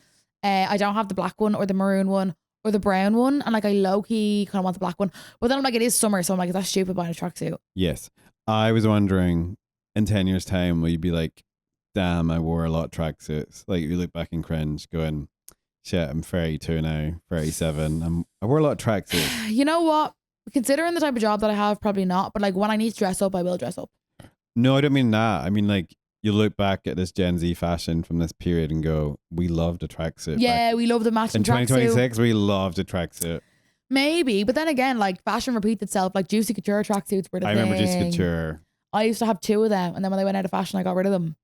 I don't have the black one or the maroon one or the brown one, and like I low-key kind of want the black one. But then I'm like, it is summer, so I'm like, is that stupid buying a tracksuit? Yes. I was wondering, in 10 years' time, will you be like, damn, I wore a lot of tracksuits. Like, you look back and cringe, going, shit, I'm 32 now, 37. I wore a lot of tracksuits. You know what? Considering the type of job that I have, probably not. But like when I need to dress up, I will dress up. No, I don't mean that. I mean, like, you look back at this Gen Z fashion from this period and go, we loved a tracksuit. Yeah, we love the matching tracksuit. In 2026, we loved a tracksuit. Maybe, but then again, like fashion repeats itself. Like Juicy Couture tracksuits were the thing. I remember Juicy Couture. I used to have 2 of them, and then when they went out of fashion, I got rid of them.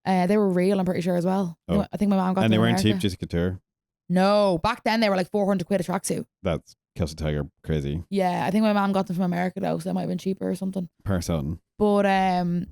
They were real, I'm pretty sure as well. Oh. I think my mom got them. And they in weren't America. cheap, Juicy Couture. No, back then they were like 400 quid a tracksuit. That's Kelsey Tiger crazy. Yeah, I think my mom got them from America though, so it might have been cheaper or something. Per something. But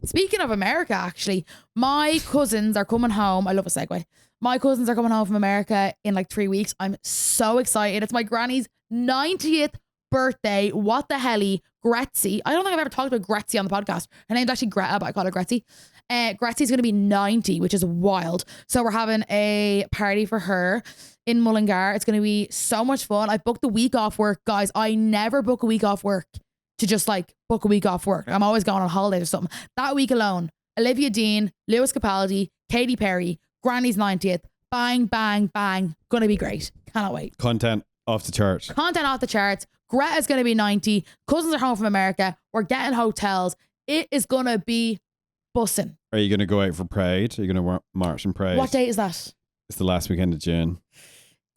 speaking of America, actually, my cousins are coming home. I love a segue. My cousins are coming home from America in like 3 weeks. I'm so excited. It's my granny's 90th birthday. What the helly? Gretzy. I don't think I've ever talked about Gretzy on the podcast. Her name's actually Greta, but I call her Gretzy. Gretzy's going to be 90, which is wild. So we're having a party for her in Mullingar. It's going to be so much fun. I booked the week off work. Guys, I never book a week off work to just like book a week off work. I'm always going on holidays or something. That week alone, Olivia Dean, Lewis Capaldi, Katy Perry, Granny's 90th. Bang, bang, bang. Going to be great. Cannot wait. Content off the charts. Content off the charts. Greta's going to be 90. Cousins are home from America. We're getting hotels. It is going to be bussing. Are you going to go out for Pride? Are you going to march in Pride? What date is that? It's the last weekend of June.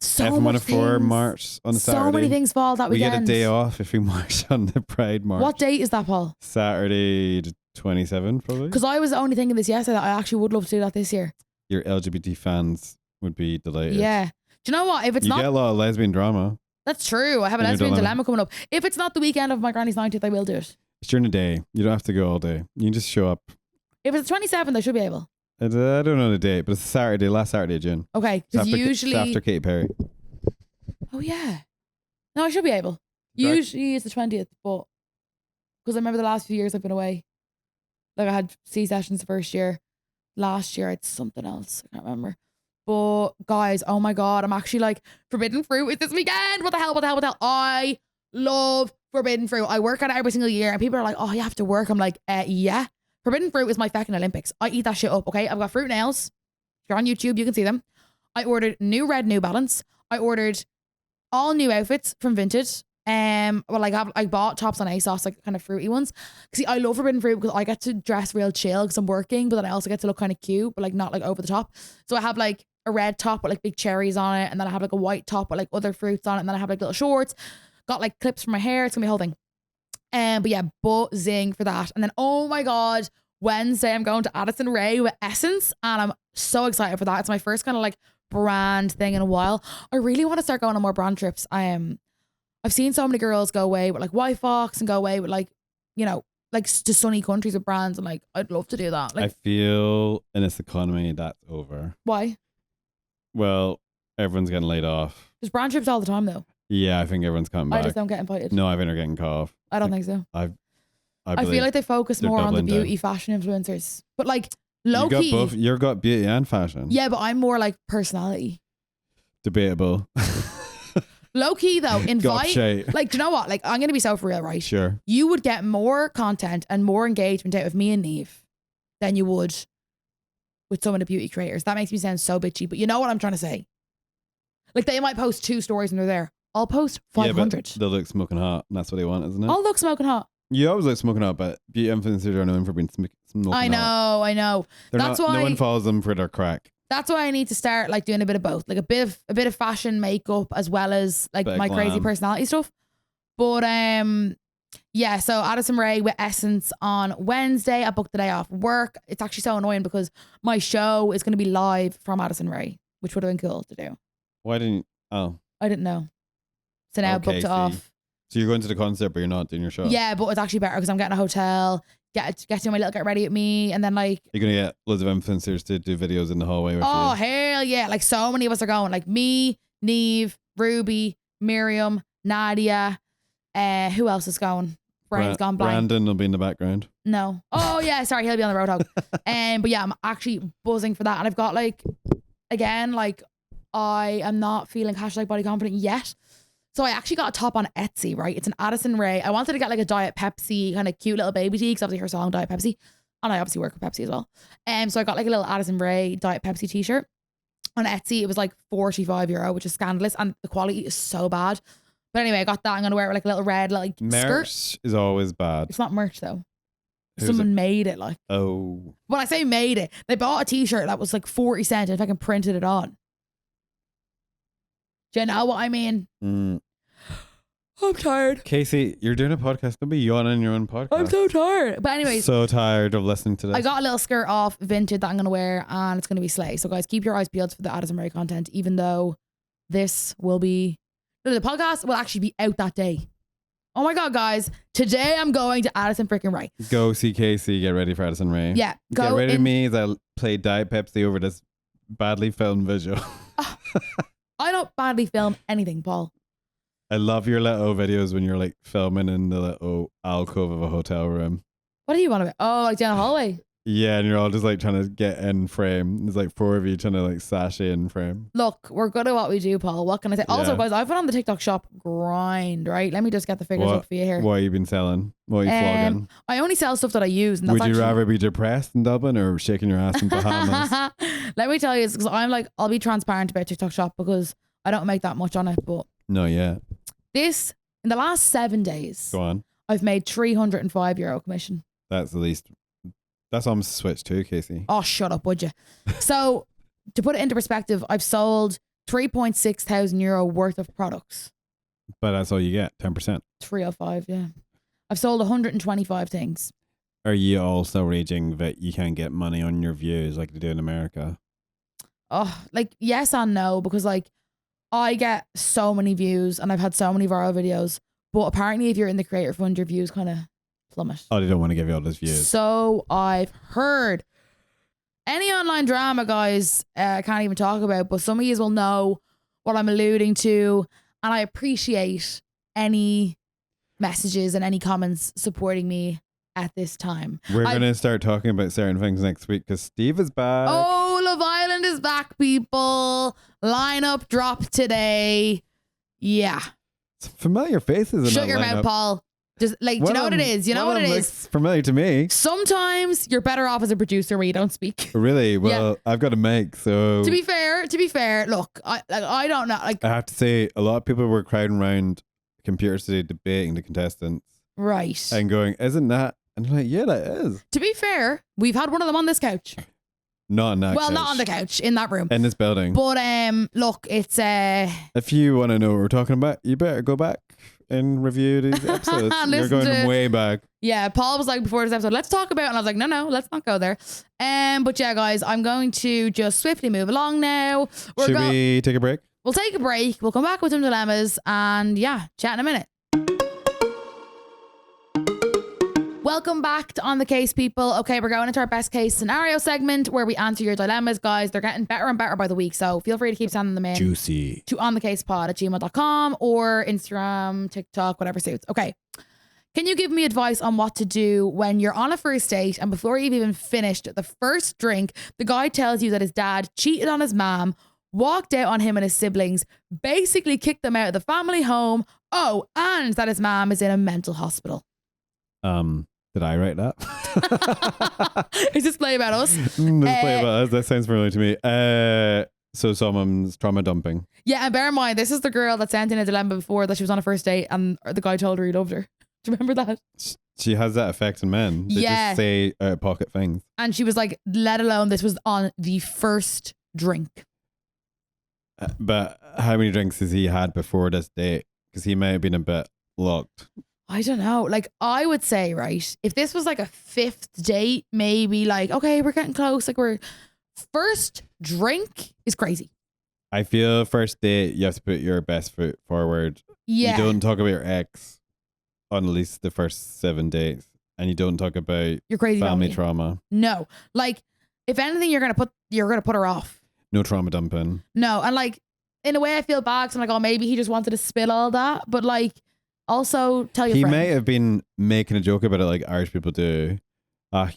So Everyone much for things. March on the Saturday. So many things fall that we weekend. get a day off if we march on the Pride March. What date is that, Paul? Saturday the 27th, probably. Because I was only thinking this yesterday that I actually would love to do that this year. Your LGBT fans would be delighted. Yeah. Do you know what? If it's you get a lot of lesbian drama. That's true. I have a In your lesbian dilemma. dilemma coming up. If it's not the weekend of my granny's 90th, I will do it. It's during the day. You don't have to go all day. You can just show up. If it's the 27th, I should be able. I don't know the date, but it's Saturday, last Saturday of June. Okay. It's Because after, usually. it's after Katy Perry. Oh, yeah. No, I should be able. Right. Usually it's the 20th, but because I remember the last few years I've been away. Like I had C-sessions the first year. Last year I had something else. I can't remember. But guys, oh my God, I'm actually like, forbidden fruit is this weekend. What the hell? I love forbidden fruit. I work on it every single year and people are like, oh, you have to work. I'm like, yeah. Forbidden fruit is my fucking Olympics. I eat that shit up, okay? I've got fruit nails. If you're on YouTube, you can see them. I ordered new red New Balance. I ordered all new outfits from Vinted. I bought tops on ASOS, like kind of fruity ones. See, I love forbidden fruit because I get to dress real chill because I'm working, but then I also get to look kind of cute, but like not like over the top. So I have like a red top with like big cherries on it, and then I have like a white top with like other fruits on it, and then I have like little shorts. Got like clips for my hair. It's gonna be a whole thing. But yeah, buzzing for that. And then oh my God, Wednesday I'm going to Addison Rae with Essence, and I'm so excited for that. It's my first kind of like brand thing in a while. I really want to start going on more brand trips. I've seen so many girls go away with like White Fox and go away with like, you know, like to sunny countries with brands, and like I'd love to do that. Like, I feel in this economy that's over. Why? Well, everyone's getting laid off. There's brand trips all the time though. Yeah, I think everyone's coming back. I just don't get invited. No, I think they're getting cut off. I don't think so. I I feel like they focus they're more on the doubling down. beauty fashion influencers. But like low key. You've got beauty and fashion. Yeah, but I'm more like personality. Debatable. Low key though, invite. shite. Like, do you know what? Like, I'm gonna be so for real, right? Sure. You would get more content and more engagement out of me and Neve than you would with some of the beauty creators. That makes me sound so bitchy, but you know what I'm trying to say. Like, they might post 2 stories when they're there. I'll post 500. Yeah, but they look smoking hot, and that's what they want, isn't it? I'll look smoking hot. You always look smoking hot, but beauty influencers are known for being smoking I know, hot. I know. That's why no one follows them for their crack. That's why I need to start like doing a bit of both, like a bit of fashion, makeup, as well as like Bit of my crazy glam. personality stuff. But yeah. So Addison Rae with Essence on Wednesday. I booked the day off work. It's actually so annoying because my show is going to be live from Addison Rae, which would have been cool to do. Why didn't? Oh, I didn't know. So now I booked it Kasey. off. So you're going to the concert, but you're not doing your show. Yeah, but it's actually better because I'm getting a hotel get to my little get ready with me, and then like You're gonna get loads of influencers to do videos in the hallway with oh you. hell yeah, like so many of us are going, like me, Neve, Ruby, Miriam, Nadia, who else is going? Brian's gone blind. Brandon will be in the background. No. Oh yeah, sorry, he'll be on the Roadhog. But yeah, I'm actually buzzing for that. And I've got like, again, like I am not feeling hashtag body confident yet. So I actually got a top on Etsy, right? It's an Addison Rae. I wanted to get like a Diet Pepsi kind of cute little baby tee, because obviously her song Diet Pepsi. And I obviously work with Pepsi as well. So I got like a little Addison Rae Diet Pepsi t-shirt. On Etsy, it was like €45, which is scandalous. And the quality is so bad. But anyway, I got that. I'm going to wear it with like a little red like Merch skirt. is always bad. It's not merch though. Who's Someone made it like. Oh. When I say made it, they bought a t-shirt that was like 40 cents and fucking printed it on. Do you know what I mean? I'm tired. Kasey, you're doing a podcast. Don't be yawning your own podcast. I'm so tired. But anyways. So tired of listening to this. I got a little skirt off Vinted that I'm going to wear, and it's going to be slay. So guys, keep your eyes peeled for the Addison Rae content, even though this will be... The podcast will actually be out that day. Oh my God, guys. Today I'm going to Addison freaking Rae. Go see Kasey. Get ready for Addison Rae. Yeah. Get ready with me as I play Diet Pepsi over this badly filmed visual. I don't badly film anything, Paul. I love your little videos when you're like filming in the little alcove of a hotel room. What do you want about? Oh, like down the hallway. Yeah, and you're all just like trying to get in frame. There's like 4 of you trying to like sashay in frame. Look, we're good at what we do, Paul. What can I say? Also, Yeah. guys, I've been on the TikTok shop grind, right? Let me just get the figures up for you here. What have you been selling? What are you flogging? I only sell stuff that I use. And that's Would you actually... rather be depressed in Dublin or shaking your ass in Bahamas? Let me tell you, because I'm like, I'll be transparent about TikTok shop because I don't make that much on it. But No, yeah. this, in the last 7 days, Go on. I've made €305 commission. That's the least. That's almost switch too, Kasey. Oh, shut up, would you? So, to put it into perspective, I've sold €3,600 worth of products. But that's all you get, 10%. 305, yeah. I've sold 125 things. Are you also raging that you can't get money on your views like they do in America? Oh, like, yes and no, because like, I get so many views and I've had so many viral videos, but apparently if you're in the creator fund, your views kind of plummet. Oh, they don't want to give you all those views. So I've heard. Any online drama, guys, I can't even talk about, but some of you will know what I'm alluding to, and I appreciate any messages and any comments supporting me at this time. We're going to start talking about certain things next week because Steve is back. Oh, Love Island is back, people. Lineup drop today. Yeah. Some familiar faces in Shut that your lineup. mouth, Paul. Just like, do you know what it is? You know what it is? Looks familiar to me. Sometimes you're better off as a producer where you don't speak. Really? Well, I've got a mic, so... To be fair, look, I don't know. Like, I have to say, a lot of people were crowding around computers today debating the contestants. Right. And going, isn't that? And I'm like, yeah, that is. To be fair, we've had one of them on this couch. Not on that Well, couch. not on the couch, in that room. In this building. But look, it's If you want to know what we're talking about, you better go back and review these episodes. You're going way back. Yeah, Paul was like before this episode, let's talk about it. And I was like, no, let's not go there. But yeah, guys, I'm going to just swiftly move along now. Should we take a break? We'll take a break. We'll come back with some dilemmas and yeah, chat in a minute. Welcome back to On the Case, people. Okay, we're going into our best case scenario segment where we answer your dilemmas, guys. They're getting better and better by the week, so feel free to keep sending them in. Juicy. To onthecasepod@gmail.com or Instagram, TikTok, whatever suits. Okay. Can you give me advice on what to do when you're on a first date and before you've even finished the first drink, the guy tells you that his dad cheated on his mom, walked out on him and his siblings, basically kicked them out of the family home, and that his mom is in a mental hospital? Did I write that? Is this play about us? This play about us. That sounds familiar to me. So someone's trauma dumping. Yeah, and bear in mind, this is the girl that sent in a dilemma before that she was on a first date and the guy told her he loved her. Do you remember that? She has that effect on men. They just say out-of-pocket things. And she was like, let alone this was on the first drink. But how many drinks has he had before this date? Because he may have been a bit locked. I don't know. Like, I would say, right, if this was like a fifth date, maybe like, okay, we're getting close. Like, first drink is crazy. I feel first date, you have to put your best foot forward. Yeah. You don't talk about your ex on at least the first 7 days. and you don't talk about You're crazy. family only. trauma. No, like if anything, you're gonna put her off. No trauma dumping. No, and like in a way, I feel bad. 'Cause I'm like, oh, maybe he just wanted to spill all that, but like also tell your He friend. may have been making a joke about it, like Irish people do.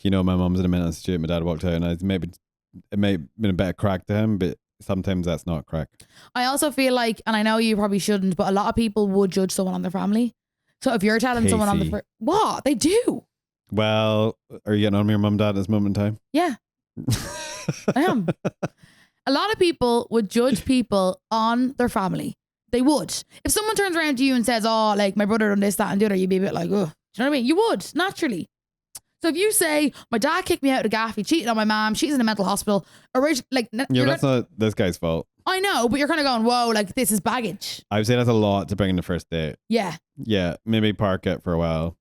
You know, my mum's in a mental institute. My dad walked out, and it may have been a bit of crack to him, but sometimes that's not crack. I also feel like, and I know you probably shouldn't, but a lot of people would judge someone on their family. So if you're telling someone on Kasey. what they do, Well, are you getting on with your mum and dad at this moment in time? yeah, I am. A lot of people would judge people on their family. They would. If someone turns around to you and says, oh, like my brother done this, that, and the other, you'd be a bit like, oh, do you know what I mean? You would, naturally. So if you say, my dad kicked me out of the gaff, he cheated on my mom, she's in a mental hospital, That's not this guy's fault. I know, but you're kind of going, whoa, like this is baggage. I would say that's a lot to bring in the first date. Yeah. Yeah, maybe park it for a while.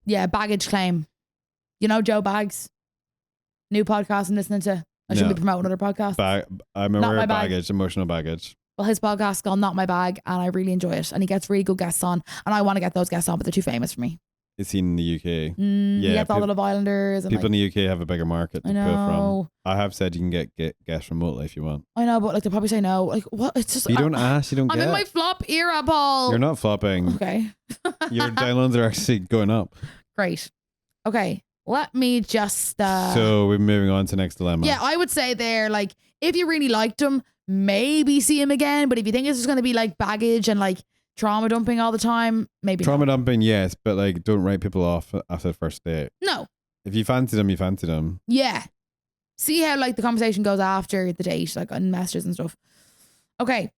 Yeah, baggage claim. You know Joe Baggs? New podcast I'm listening to. I shouldn't No. be promoting other podcasts. I'm Not aware my of bag. baggage, emotional baggage. Well, his podcast is called Not My Bag, and I really enjoy it. And he gets really good guests on, and I want to get those guests on, but they're too famous for me. It's seen in the UK. He Yeah, gets all the Love Islanders. And People like, in the UK have a bigger market to I pull know. from. I have said you can get guests remotely if you want. I know, but like they'll probably say no. Like what? It's just You don't ask, you don't I'm get. in my flop era, Paul. You're not flopping. Okay. Your downloads are actually going up. Great. Okay. Let me just. So we're moving on to next dilemma. Yeah, I would say there, like, if you really liked him, maybe see him again. But if you think it's just going to be like baggage and like trauma dumping all the time, maybe Trauma not. dumping, yes, but like don't write people off after the first date. No. If you fancy them, you fancy them. Yeah. See how like the conversation goes after the date, like on messages and stuff. Okay.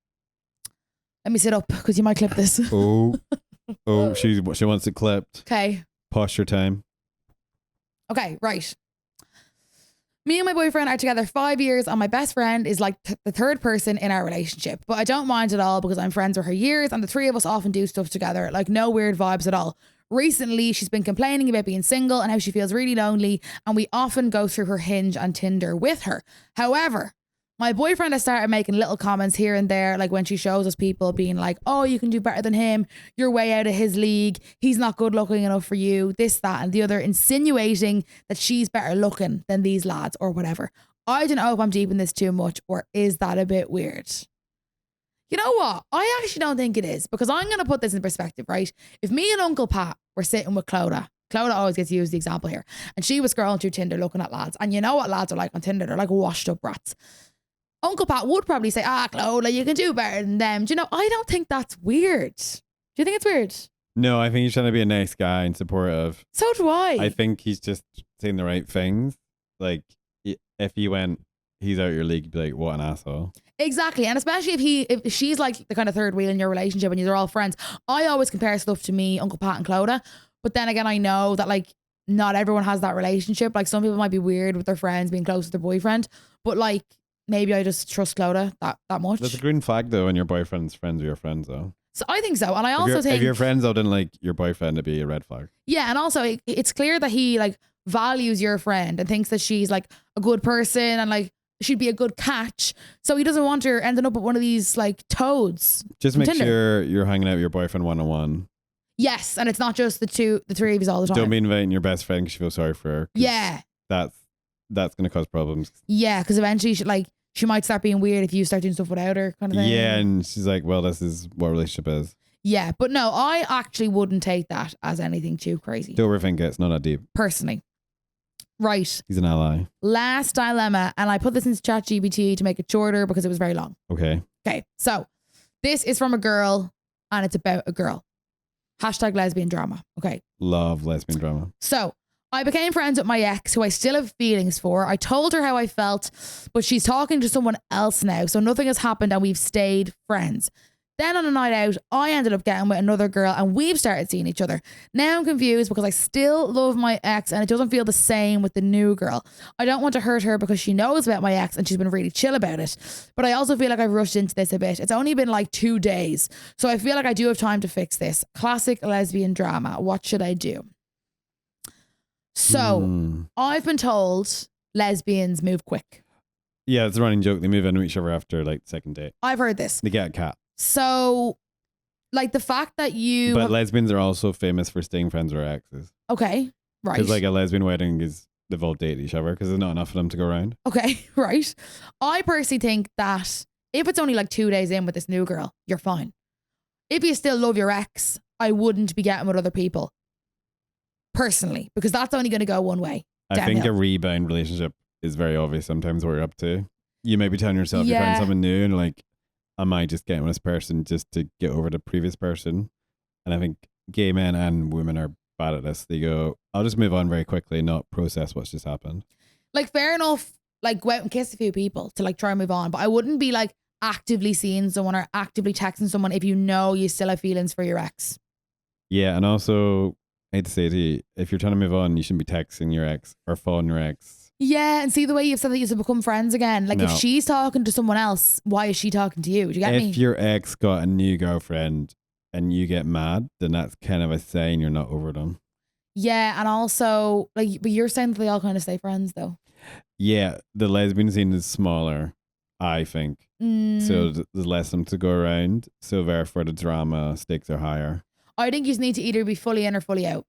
Let me sit up because you might clip this. Oh, she wants it clipped. Okay. Posture time. Okay, right. Me and my boyfriend are together 5 years, and my best friend is like the third person in our relationship. But I don't mind at all because I'm friends with her years, and the three of us often do stuff together. Like no weird vibes at all. Recently, she's been complaining about being single and how she feels really lonely, and we often go through her Hinge and Tinder with her. However, my boyfriend has started making little comments here and there, like when she shows us people being like, oh, you can do better than him. You're way out of his league. He's not good looking enough for you. This, that, and the other, insinuating that she's better looking than these lads or whatever. I don't know if I'm deep in this too much, or is that a bit weird? You know what? I actually don't think it is, because I'm going to put this in perspective, right? If me and Uncle Pat were sitting with Clodagh always gets used the example here, and she was scrolling through Tinder looking at lads, and you know what lads are like on Tinder? They're like washed up brats. Uncle Pat would probably say, Clodagh, you can do better than them. Do you know, I don't think that's weird. Do you think it's weird? No, I think he's trying to be a nice guy and supportive. So do I. I think he's just saying the right things. Like, if he went, he's out your league, you'd be like, what an asshole. Exactly. And especially if she's like the kind of third wheel in your relationship and you're all friends. I always compare stuff to me, Uncle Pat and Clodagh. But then again, I know that like not everyone has that relationship. Like some people might be weird with their friends being close to their boyfriend. But like, maybe I just trust Clodagh that much. That's a green flag though when your boyfriend's friends with your friends though. So I think so. And I also think if your friends though didn't like your boyfriend, it'd be a red flag. Yeah, and also it's clear that he like values your friend and thinks that she's like a good person and like she'd be a good catch. So he doesn't want her ending up with one of these like toads. Just make sure you're hanging out with your boyfriend one-on-one. Yes, and it's not just the three of you all the time. Don't be inviting your best friend because you feel sorry for her. Yeah. That's going to cause problems. Yeah, because eventually she might start being weird if you start doing stuff without her kind of thing. Yeah, and she's like, well, this is what a relationship is. Yeah, but no, I actually wouldn't take that as anything too crazy. Don't overthink it. It's not that deep. Personally. Right. He's an ally. Last dilemma, and I put this into ChatGPT to make it shorter because it was very long. Okay. Okay, so this is from a girl and it's about a girl. #lesbian drama. Okay. Love lesbian drama. So I became friends with my ex, who I still have feelings for. I told her how I felt, but she's talking to someone else now. So nothing has happened and we've stayed friends. Then on a night out, I ended up getting with another girl and we've started seeing each other. Now I'm confused because I still love my ex and it doesn't feel the same with the new girl. I don't want to hurt her because she knows about my ex and she's been really chill about it. But I also feel like I've rushed into this a bit. It's only been like 2 days. So I feel like I do have time to fix this. Classic lesbian drama. What should I do? So I've been told lesbians move quick. Yeah, it's a running joke. They move into each other after like second date. I've heard this. They get a cat. So, like the fact that you... But lesbians are also famous for staying friends with their exes. Okay. Right. Because like a lesbian wedding is they've all dated each other because there's not enough of them to go around. Okay, right. I personally think that if it's only like 2 days in with this new girl, you're fine. If you still love your ex, I wouldn't be getting with other people. Personally, because that's only going to go one way. I downhill. think a rebound relationship is very obvious sometimes what you're up to. You may be telling yourself you find something new and like, am I just getting with this person just to get over the previous person? And I think gay men and women are bad at this. They go, I'll just move on very quickly, not process what's just happened. Like, fair enough, like go out and kiss a few people to like try and move on. But I wouldn't be like actively seeing someone or actively texting someone if you know you still have feelings for your ex. Yeah, and also, I hate to say to you, if you're trying to move on, you shouldn't be texting your ex or phoning your ex. Yeah, and see the way you've said that you should become friends again. Like, if she's talking to someone else, why is she talking to you? Do you get me? If your ex got a new girlfriend and you get mad, then that's kind of a sign you're not over them. Yeah, and also, like, but you're saying that they all kind of stay friends, though. Yeah, the lesbian scene is smaller, I think. So there's less of them to go around. So therefore, the drama stakes are higher. I think you just need to either be fully in or fully out.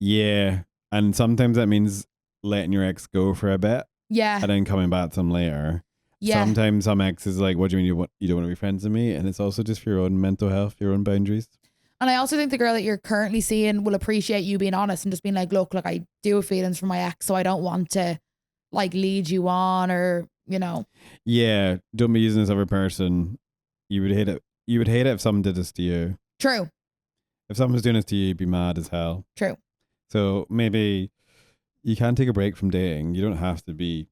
Yeah, and sometimes that means letting your ex go for a bit. Yeah. And then coming back to them later. Yeah. Sometimes some exes like, what do you mean you don't want to be friends with me? And it's also just for your own mental health, your own boundaries. And I also think the girl that you're currently seeing will appreciate you being honest and just being like, look, I do have feelings for my ex, so I don't want to like lead you on or, you know. Yeah, don't be using this other person. You would hate it. You would hate it if someone did this to you. True. If someone's doing this to you, you'd be mad as hell. True. So maybe you can take a break from dating. You don't have to be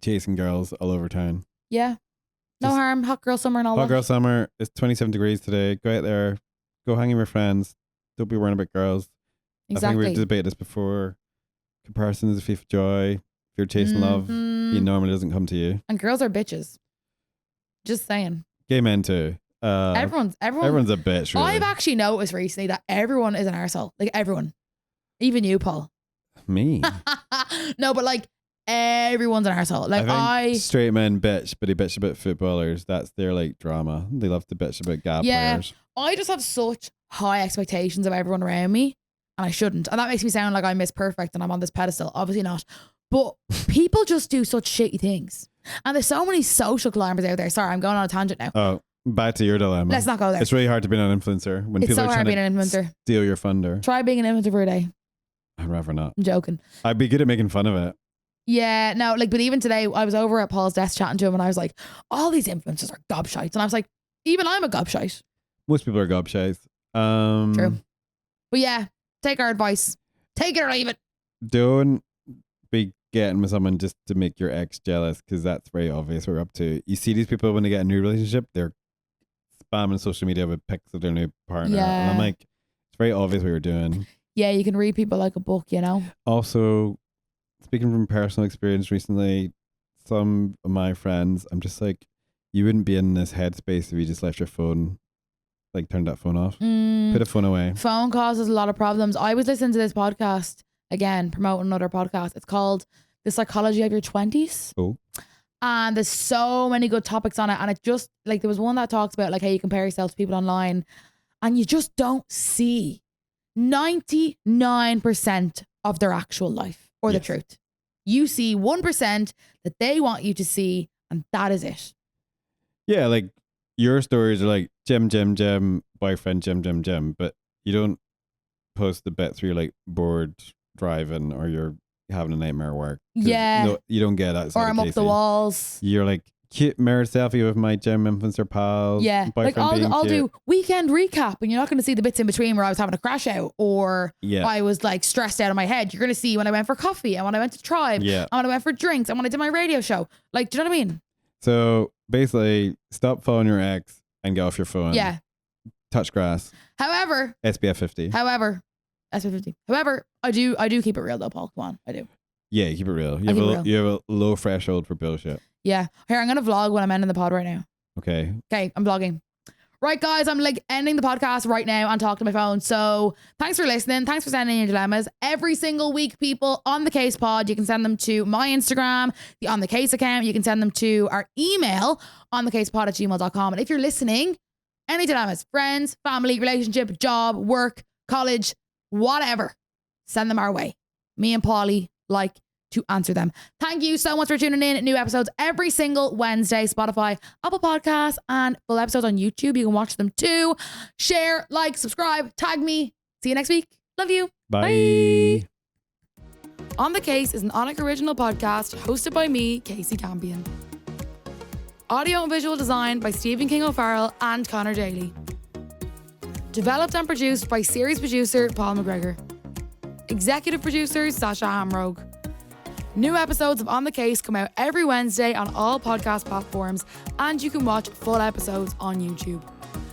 chasing girls all over town. Yeah. No harm. Hot girl summer and all that. Hot girl summer. It's 27 degrees today. Go out there. Go hang with your friends. Don't be worrying about girls. Exactly. I think we've debated this before. Comparison is a thief of joy. If you're chasing love, he normally doesn't come to you. And girls are bitches. Just saying. Gay men too. Everyone's a bitch, really. I've actually noticed recently that everyone is an arsehole. Like everyone. Even you, Paul. Me? No, but like everyone's an arsehole. Like I straight men bitch, but they bitch about footballers. That's their like drama. They love to bitch about gap players. I just have such high expectations of everyone around me, and I shouldn't. And that makes me sound like I'm Miss Perfect and I'm on this pedestal. Obviously not. But people just do such shitty things. And there's so many social climbers out there. Sorry, I'm going on a tangent now. Oh, back to your dilemma. Let's not go there. It's really hard to be an influencer when it's people so are hard trying being an influencer. Steal your thunder. Try being an influencer for a day. I'd rather not. I'm joking. I'd be good at making fun of it. Yeah, no, like, but even today I was over at Paul's desk chatting to him and I was like, all these influencers are gobshites. And I was like, even I'm a gobshite. Most people are gobshites. True. But yeah, take our advice. Take it or leave it. Don't be getting with someone just to make your ex jealous, because that's very obvious what we're up to. You see these people when they get a new relationship, they're spamming social media with pics of their new partner. Yeah. And I'm like, it's very obvious what you're doing. Yeah, you can read people like a book, you know? Also, speaking from personal experience recently, some of my friends, I'm just like, you wouldn't be in this headspace if you just left your phone, like turned that phone off. Put a phone away. Phone causes a lot of problems. I was listening to this podcast, again, promoting another podcast. It's called The Psychology of Your 20s. Oh. And there's so many good topics on it. And it just, like, there was one that talks about like how you compare yourself to people online and you just don't see 99% of their actual life or the truth. You see 1% that they want you to see, and that is it. Yeah, like your stories are like gym, boyfriend, gym, but you don't post the bits where you're like bored driving or you're having a nightmare at work. Yeah. No, you don't get that. Or I'm up the walls. You're like, cute mirror selfie with my gym influencer pals. Yeah, like I'll do weekend recap, and you're not going to see the bits in between where I was having a crash out or I was like stressed out of my head. You're going to see when I went for coffee and when I went to Tribe and when I went for drinks and when I did my radio show. Like, do you know what I mean? So basically, stop following your ex and get off your phone. Yeah. Touch grass. However, SPF 50. SPF 50. However, I do keep it real though, Paul. Come on, I do. Yeah, you keep it real. You have a low threshold for bullshit. Yeah. Here, I'm going to vlog when I'm ending the pod right now. Okay. Okay, I'm vlogging. Right, guys, I'm like ending the podcast right now and talking to my phone. So thanks for listening. Thanks for sending in your dilemmas. Every single week, people, on the Kase pod, you can send them to my Instagram, the On the Kase account. You can send them to our email, onthekasepod@gmail.com. And if you're listening, any dilemmas, friends, family, relationship, job, work, college, whatever, send them our way. Me and Paulie like to answer them. Thank you so much for tuning in. New episodes every single Wednesday, Spotify, Apple Podcasts, and full episodes on YouTube. You can watch them too. Share, like, subscribe, tag me. See you next week. Love you. Bye. On the Case is an Onic original podcast hosted by me, Kasey Campion. Audio and visual design by Stephen King O'Farrell and Connor Daly. Developed and produced by series producer Paul McGregor. Executive producers Sasha Hamrogue. New episodes of On the Case come out every Wednesday on all podcast platforms, and you can watch full episodes on YouTube.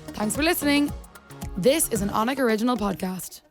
Thanks for listening. This is an Onic original podcast.